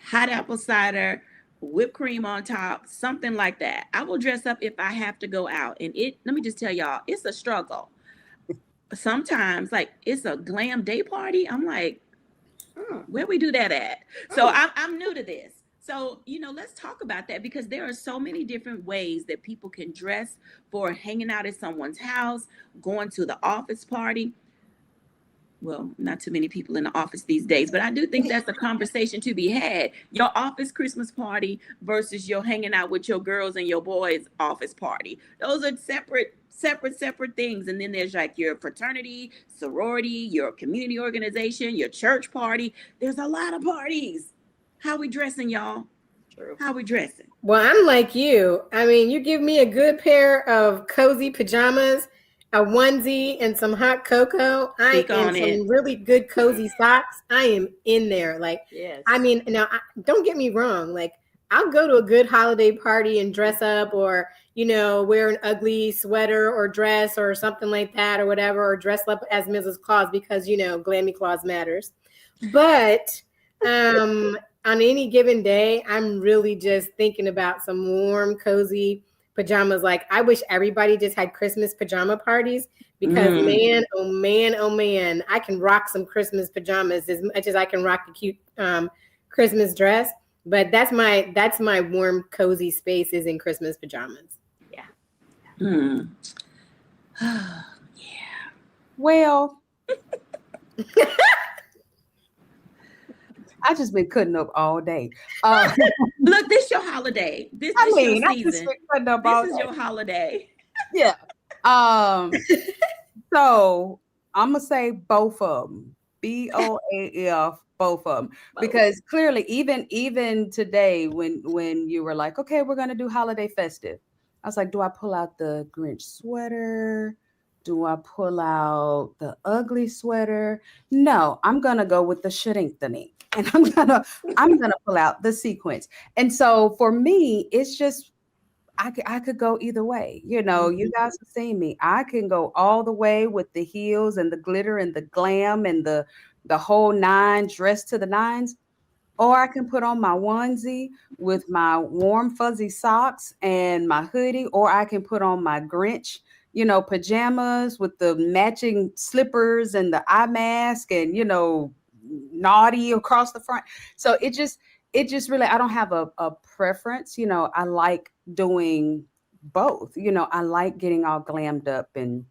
Speaker 1: hot apple cider, whipped cream on top, something like that. I will dress up if I have to go out. And let me just tell y'all, it's a struggle. Sometimes, like, it's a glam day party. I'm like, where we do that at? So I'm new to this. So, let's talk about that, because there are so many different ways that people can dress for hanging out at someone's house, going to the office party. Well, not too many people in the office these days, but I do think that's a conversation to be had. Your office Christmas party versus your hanging out with your girls and your boys office party. Those are separate things. And then there's like your fraternity, sorority, your community organization, your church party. There's a lot of parties. How we dressing, y'all?
Speaker 4: True.
Speaker 1: How we dressing?
Speaker 3: Well, I'm like you. I mean, you give me a good pair of cozy pajamas, a onesie, and some hot cocoa. And some really good cozy socks. I am in there. Like,
Speaker 4: yes.
Speaker 3: I mean, now don't get me wrong. Like, I'll go to a good holiday party and dress up, or wear an ugly sweater or dress or something like that, or whatever, or dress up as Mrs. Claus because Glammy Claus matters. But on any given day, I'm really just thinking about some warm, cozy pajamas. Like, I wish everybody just had Christmas pajama parties, because man, oh man, I can rock some Christmas pajamas as much as I can rock a cute Christmas dress. But that's my warm, cozy space, is in Christmas pajamas.
Speaker 4: Yeah.
Speaker 1: Yeah.
Speaker 5: Well, I just been cutting up all day.
Speaker 1: Look, this your holiday. This is your season. This is your holiday.
Speaker 5: Yeah. So I'm gonna say both of them. BOAF, both of them, because clearly, even today, when you were like, okay, we're gonna do holiday festive, I was like, do I pull out the Grinch sweater? Do I pull out the ugly sweater? No, I'm gonna go with the shrinkthink, and I'm gonna pull out the sequins. And so for me, it's just I could go either way. You guys have seen me. I can go all the way with the heels and the glitter and the glam and the whole nine, dressed to the nines. Or I can put on my onesie with my warm fuzzy socks and my hoodie, or I can put on my Grinch, pajamas with the matching slippers and the eye mask and, naughty across the front. So it just really, I don't have a preference. I like doing both. I like getting all glammed up and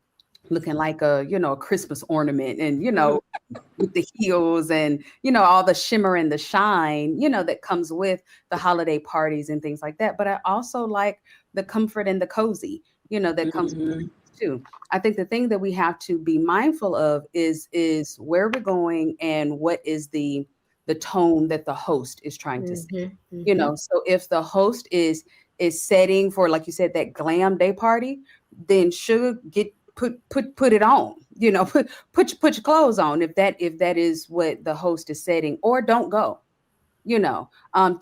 Speaker 5: looking like a Christmas ornament, and with the heels and all the shimmer and the shine that comes with the holiday parties and things like that. But I also like the comfort and the cozy that comes with it too. I think the thing that we have to be mindful of is where we're going and what is the tone that the host is trying to set. So if the host is setting for, like you said, that glam day party, then sugar, put it on, put your clothes on if that is what the host is setting, or don't go.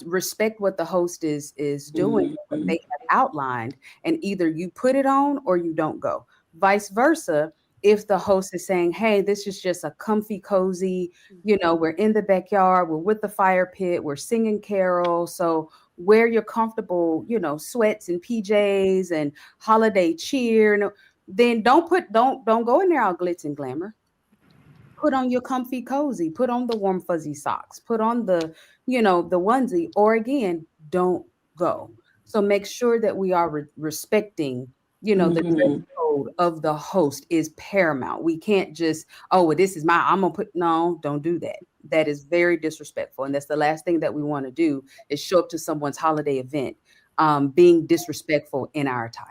Speaker 5: Respect what the host is doing, what they have outlined, and either you put it on or you don't go. Vice versa, if the host is saying, hey, this is just a comfy, cozy, we're in the backyard, we're with the fire pit, we're singing carols. So wear your comfortable, sweats and PJs and holiday cheer. Then don't go in there all glitz and glamour. Put on your comfy cozy, put on the warm fuzzy socks, put on the, the onesie, or again, don't go. So make sure that we are respecting, the dress code of the host is paramount. We can't just, this is I'm going to no, don't do that. That is very disrespectful. And that's the last thing that we want to do is show up to someone's holiday event being disrespectful in our attire.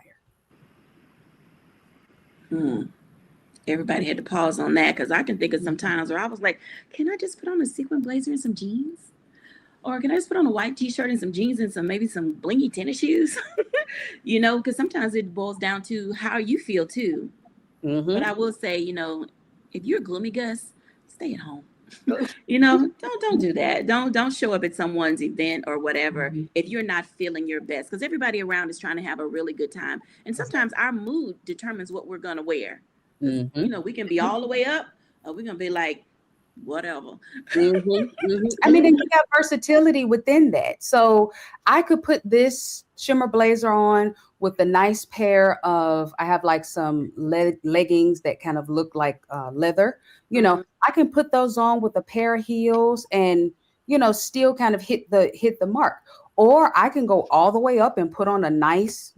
Speaker 1: Everybody had to pause on that, because I can think of some times where I was like, can I just put on a sequin blazer and some jeans? Or can I just put on a white t-shirt and some jeans and maybe some blingy tennis shoes? Because sometimes it boils down to how you feel too. But I will say, if you're gloomy Gus, stay at home. Don't do that. Don't show up at someone's event or whatever if you're not feeling your best, because everybody around is trying to have a really good time. And sometimes our mood determines what we're going to wear. We can be all the way up, or we're going to be like, whatever.
Speaker 5: I mean, and you have versatility within that. So I could put this shimmer blazer on with a nice pair of, I have like some leggings that kind of look like leather. I can put those on with a pair of heels and, still kind of hit the mark. Or I can go all the way up and put on a nice,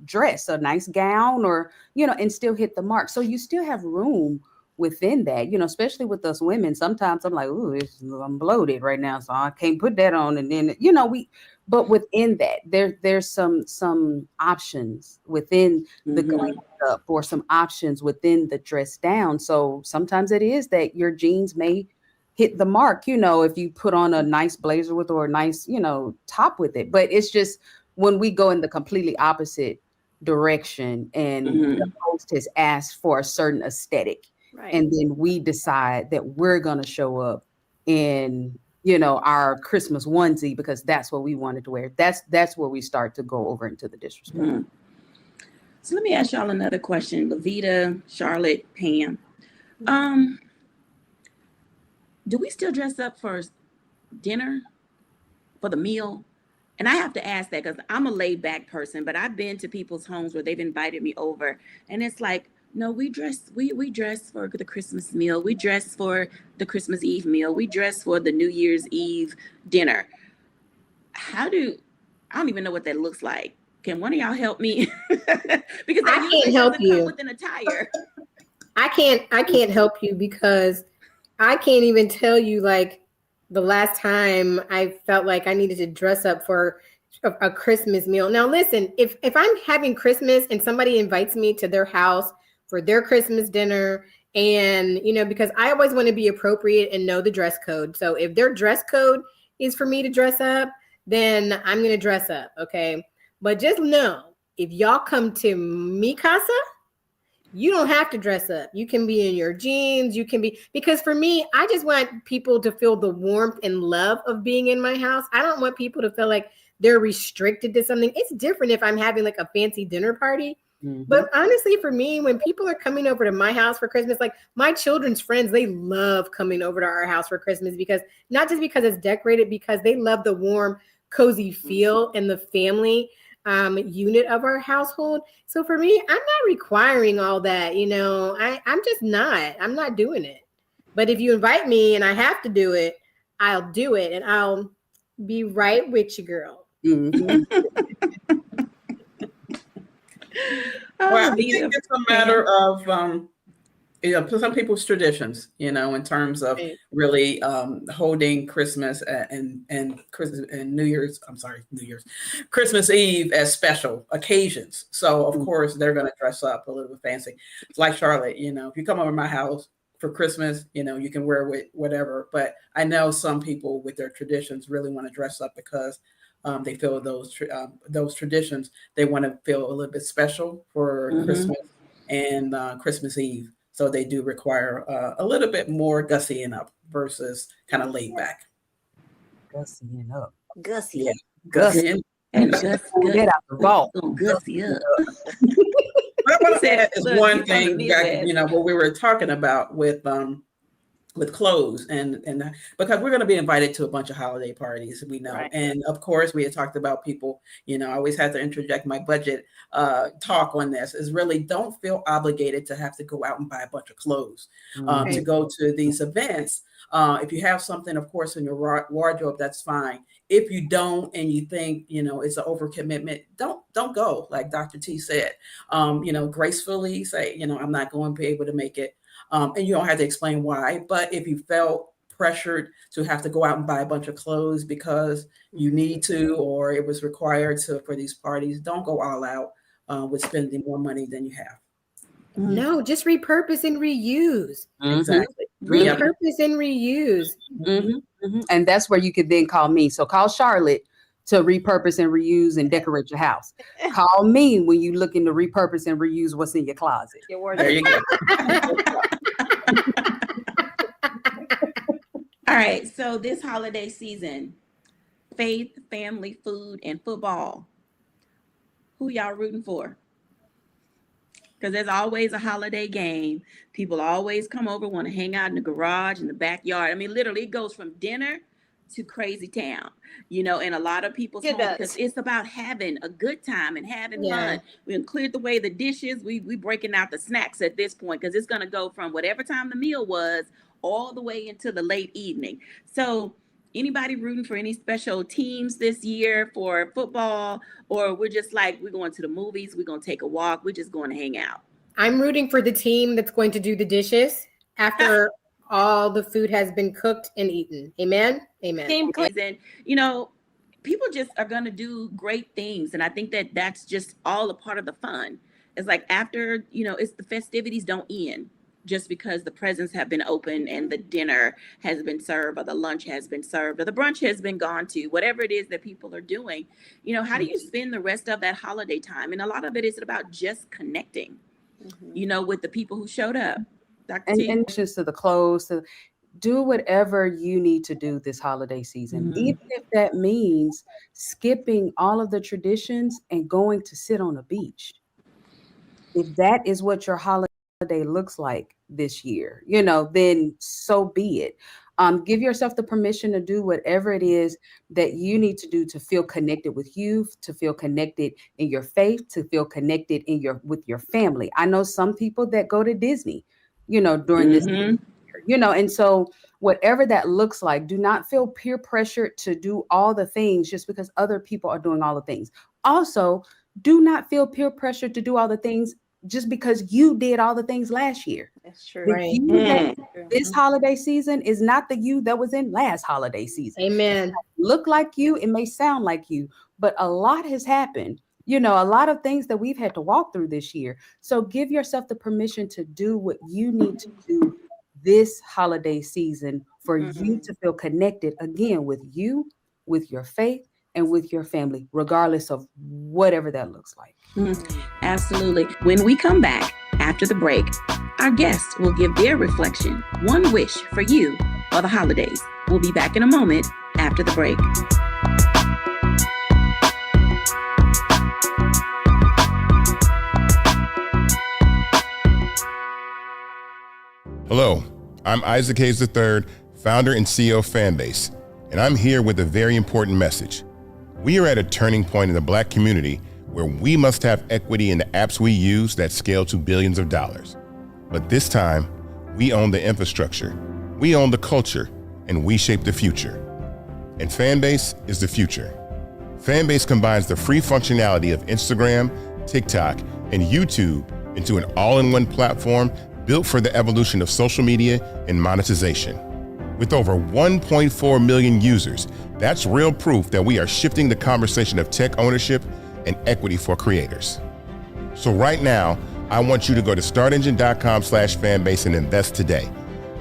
Speaker 5: dress, a nice gown, or, and still hit the mark. So you still have room within that, especially with us women. Sometimes I'm like, ooh, I'm bloated right now, so I can't put that on. And then, but within that, there's some options within the going up, or some options within the dress down. So sometimes it is that your jeans may hit the mark, if you put on a nice blazer with, or a nice, top with it. But it's just when we go in the completely opposite direction and the host has asked for a certain aesthetic. Right. And then we decide that we're going to show up in, our Christmas onesie because that's what we wanted to wear. That's where we start to go over into the disrespect.
Speaker 1: So let me ask y'all another question. Lavita, Charlotte, Pam. Do we still dress up for dinner, for the meal? And I have to ask that because I'm a laid back person, but I've been to people's homes where they've invited me over, and it's like, no, we dress for the Christmas meal. We dress for the Christmas Eve meal. We dress for the New Year's Eve dinner. I don't even know what that looks like. Can one of y'all help me? Because
Speaker 3: I can't help you
Speaker 1: with an attire.
Speaker 3: I can't help you because I can't even tell you like the last time I felt like I needed to dress up for a Christmas meal. Now, listen, if I'm having Christmas and somebody invites me to their house for their Christmas dinner, and, because I always want to be appropriate and know the dress code. So if their dress code is for me to dress up, then I'm going to dress up. Okay. But just know, if y'all come to mi casa, you don't have to dress up. You can be in your jeans. Because for me, I just want people to feel the warmth and love of being in my house. I don't want people to feel like they're restricted to something. It's different if I'm having like a fancy dinner party. But honestly, for me, when people are coming over to my house for Christmas, like my children's friends, they love coming over to our house for Christmas, because not just because it's decorated, because they love the warm, cozy feel and the family unit of our household. So for me, I'm not requiring all that, I'm not doing it. But if you invite me and I have to do it, I'll do it, and I'll be right with you, girl.
Speaker 2: Well, I think it's a matter of some people's traditions, in terms of really holding Christmas and Christmas Eve as special occasions. So of course they're going to dress up a little bit fancy. It's like Charlotte, if you come over to my house for Christmas, you can wear whatever. But I know some people with their traditions really want to dress up because they feel those traditions, they want to feel a little bit special for Christmas and Christmas Eve. So they do require a little bit more gussying up versus kind of laid back.
Speaker 5: Gussying up.
Speaker 4: Gussy.
Speaker 2: Yeah. Gussying.
Speaker 1: And just
Speaker 5: get out the vault.
Speaker 1: Gussy up.
Speaker 2: But I want to add is
Speaker 1: Look,
Speaker 2: one
Speaker 1: he's from the
Speaker 2: thing, Jackie,
Speaker 1: Midwest.
Speaker 2: what we were talking about with clothes and because we're going to be invited to a bunch of holiday parties, we know.
Speaker 4: Right.
Speaker 2: And of course, we had talked about people, I always have to interject my budget talk on this is really don't feel obligated to have to go out and buy a bunch of clothes to go to these events. If you have something, of course, in your wardrobe, that's fine. If you don't, and you think, it's an overcommitment, don't go. Like Dr. T said, gracefully say, I'm not going to be able to make it. And you don't have to explain why, but if you felt pressured to have to go out and buy a bunch of clothes because you need to, or it was required for these parties, don't go all out with spending more money than you have.
Speaker 3: No, just repurpose and reuse.
Speaker 2: Exactly.
Speaker 3: Repurpose and reuse.
Speaker 5: And that's where you could then call me. So call Charlotte to repurpose and reuse and decorate your house. Call me when you looking to repurpose and reuse what's in your closet.
Speaker 2: There you go.
Speaker 1: All right. So this holiday season, faith, family, food, and football. Who y'all rooting for? Because there's always a holiday game. People always come over, want to hang out in the garage, in the backyard. I mean, literally, it goes from dinner to crazy town, and a lot of people's home, because it's about having a good time and having fun. We cleared away the dishes. We breaking out the snacks at this point because it's going to go from whatever time the meal was all the way into the late evening. So anybody rooting for any special teams this year for football, or we're just like, we're going to the movies, we're going to take a walk, we're just going to hang out?
Speaker 3: I'm rooting for the team that's going to do the dishes after all the food has been cooked and eaten. Amen. Amen.
Speaker 1: And, people just are going to do great things. And I think that that's just all a part of the fun. It's like after, it's the festivities don't end just because the presents have been opened and the dinner has been served or the lunch has been served or the brunch has been gone to, whatever it is that people are doing. How do you spend the rest of that holiday time? And a lot of it is about just connecting, with the people who showed up. Dr. T?
Speaker 5: And just to the clothes, to do whatever you need to do this holiday season, even if that means skipping all of the traditions and going to sit on a beach. If that is what your holiday looks like this year, then so be it. Give yourself the permission to do whatever it is that you need to do to feel connected with you, to feel connected in your faith, to feel connected with your family. I know some people that go to Disney, during this year, and so whatever that looks like, do not feel peer pressured to do all the things just because other people are doing all the things. Also, do not feel peer pressured to do all the things just because you did all the things last year.
Speaker 4: That's true.
Speaker 5: Right. This holiday season is not the you that was in last holiday season.
Speaker 3: Amen.
Speaker 5: Look like you, it may sound like you, but a lot has happened. A lot of things that we've had to walk through this year. So give yourself the permission to do what you need to do this holiday season for you to feel connected again with you, with your faith, and with your family, regardless of whatever that looks like.
Speaker 1: Absolutely. When we come back after the break, our guests will give their reflection, one wish for you for the holidays. We'll be back in a moment after the break.
Speaker 6: Hello, I'm Isaac Hayes III, founder and CEO of Fanbase, and I'm here with a very important message. We are at a turning point in the Black community where we must have equity in the apps we use that scale to billions of dollars. But this time, we own the infrastructure, we own the culture, and we shape the future. And Fanbase is the future. Fanbase combines the free functionality of Instagram, TikTok, and YouTube into an all-in-one platform built for the evolution of social media and monetization. With over 1.4 million users, that's real proof that we are shifting the conversation of tech ownership and equity for creators. So right now, I want you to go to startengine.com/fanbase and invest today.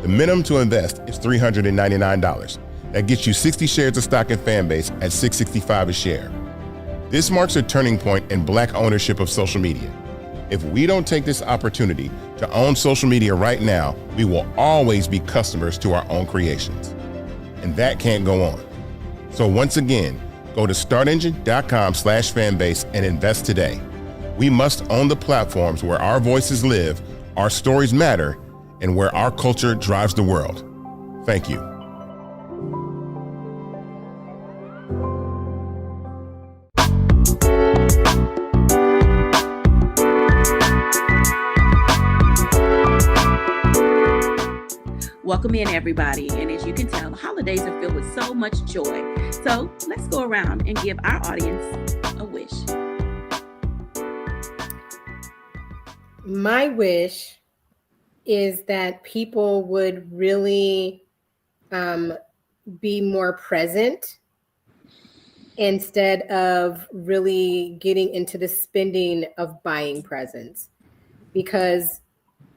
Speaker 6: The minimum to invest is $399. That gets you 60 shares of stock in Fanbase at $665 a share. This marks a turning point in Black ownership of social media. If we don't take this opportunity to own social media right now, we will always be customers to our own creations. And that can't go on. So once again, go to startengine.com/fanbase and invest today. We must own the platforms where our voices live, our stories matter, and where our culture drives the world. Thank you.
Speaker 1: Welcome in, everybody. And as you can tell, the holidays are filled with so much joy. So let's go around and give our audience a wish.
Speaker 3: My wish is that people would really be more present instead of really getting into the spending of buying presents, because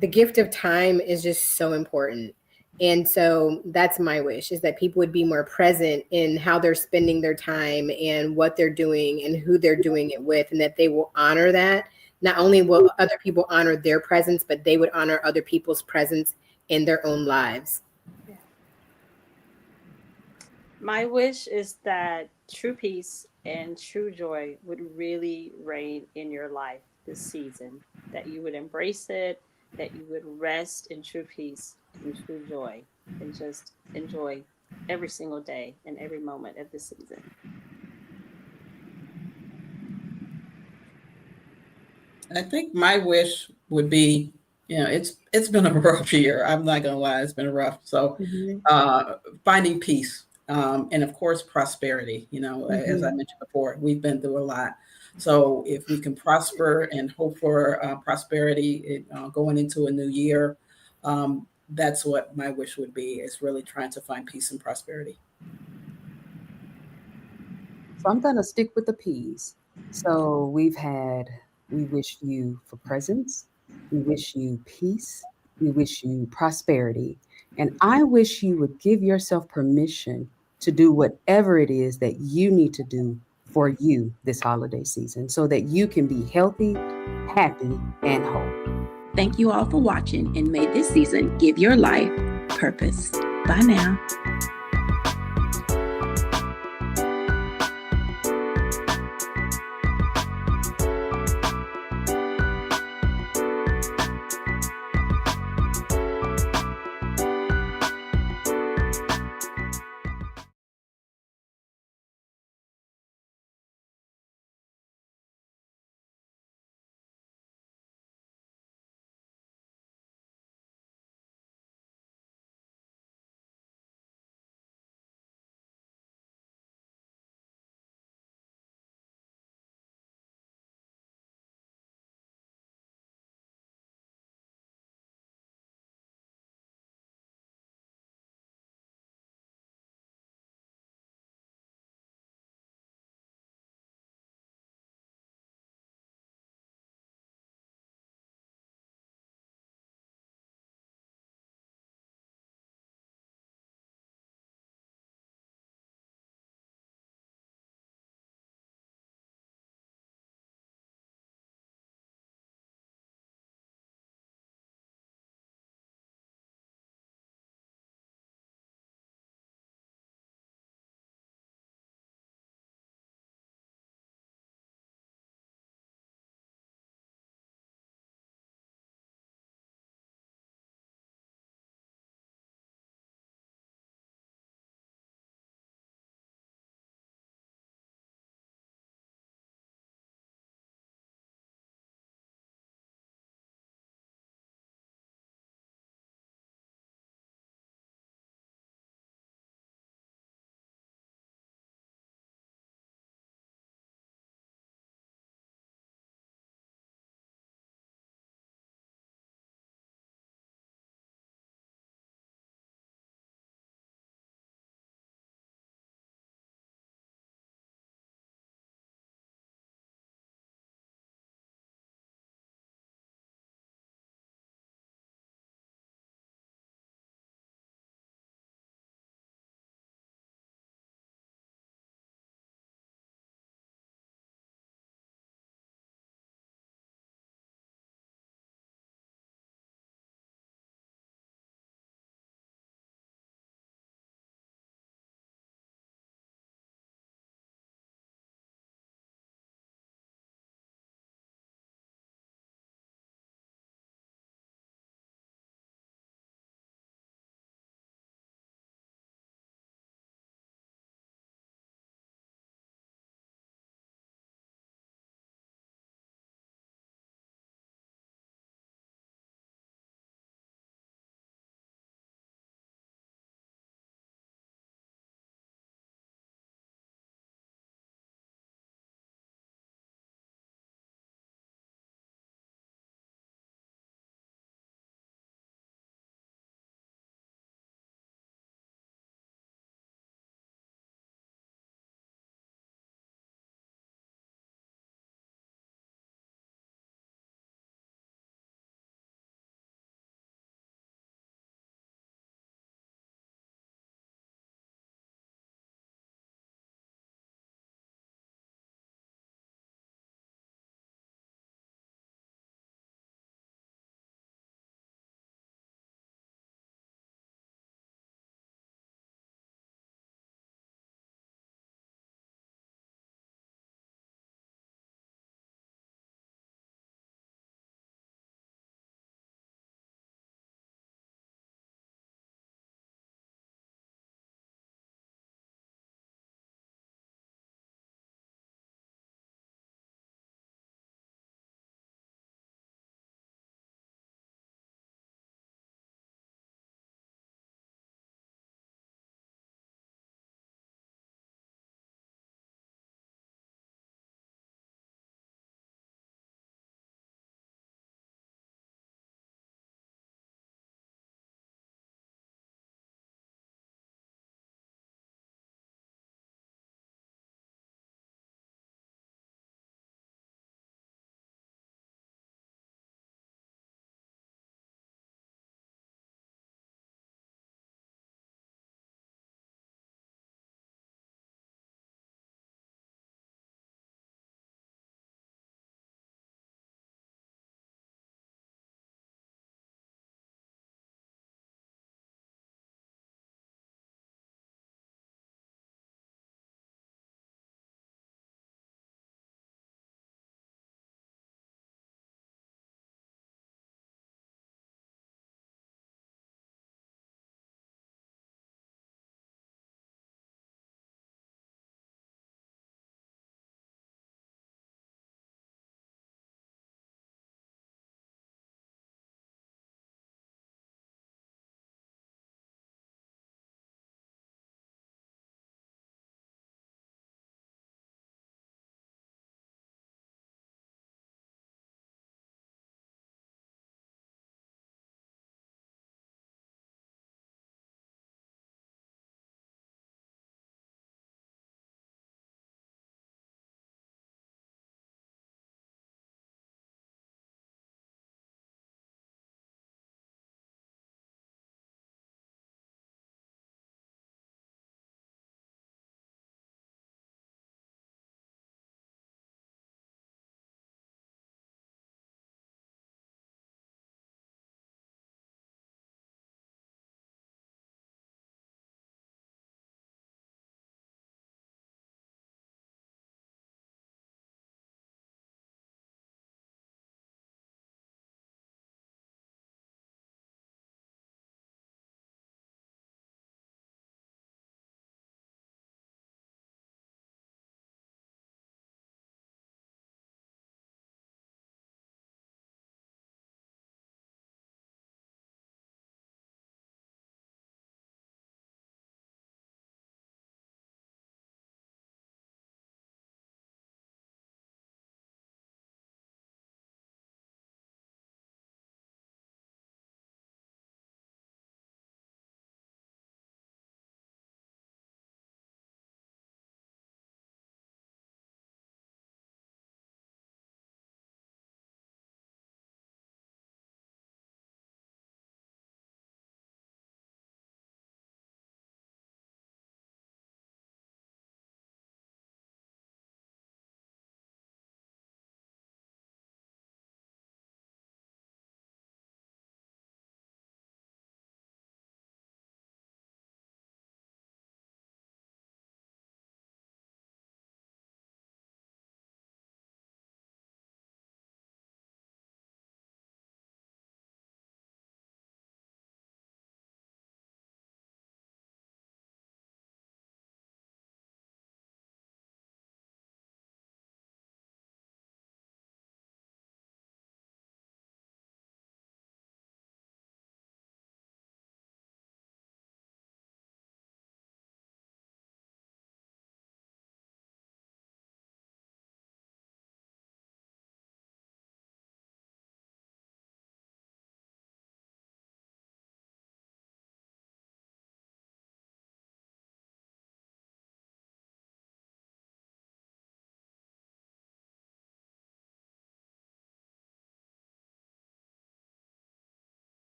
Speaker 3: the gift of time is just so important. And so that's my wish, is that people would be more present in how they're spending their time and what they're doing and who they're doing it with, and that they will honor that. Not only will other people honor their presence, but they would honor other people's presence in their own lives.
Speaker 4: My wish is that true peace and true joy would really reign in your life this season, that you would embrace it, that you would rest in true peace and true joy, and just enjoy every single day and every moment of the season.
Speaker 2: I think my wish would be, it's been a rough year. I'm not gonna lie, it's been rough. So finding peace, and of course prosperity. As I mentioned before, we've been through a lot. So if we can prosper and hope for prosperity going into a new year, that's what my wish would be, is really trying to find peace and prosperity.
Speaker 5: So I'm going to stick with the P's. So we wish you for presence. We wish you peace. We wish you prosperity. And I wish you would give yourself permission to do whatever it is that you need to do for you this holiday season, so that you can be healthy, happy, and whole.
Speaker 1: Thank you all for watching, and may this season give your life purpose. Bye now.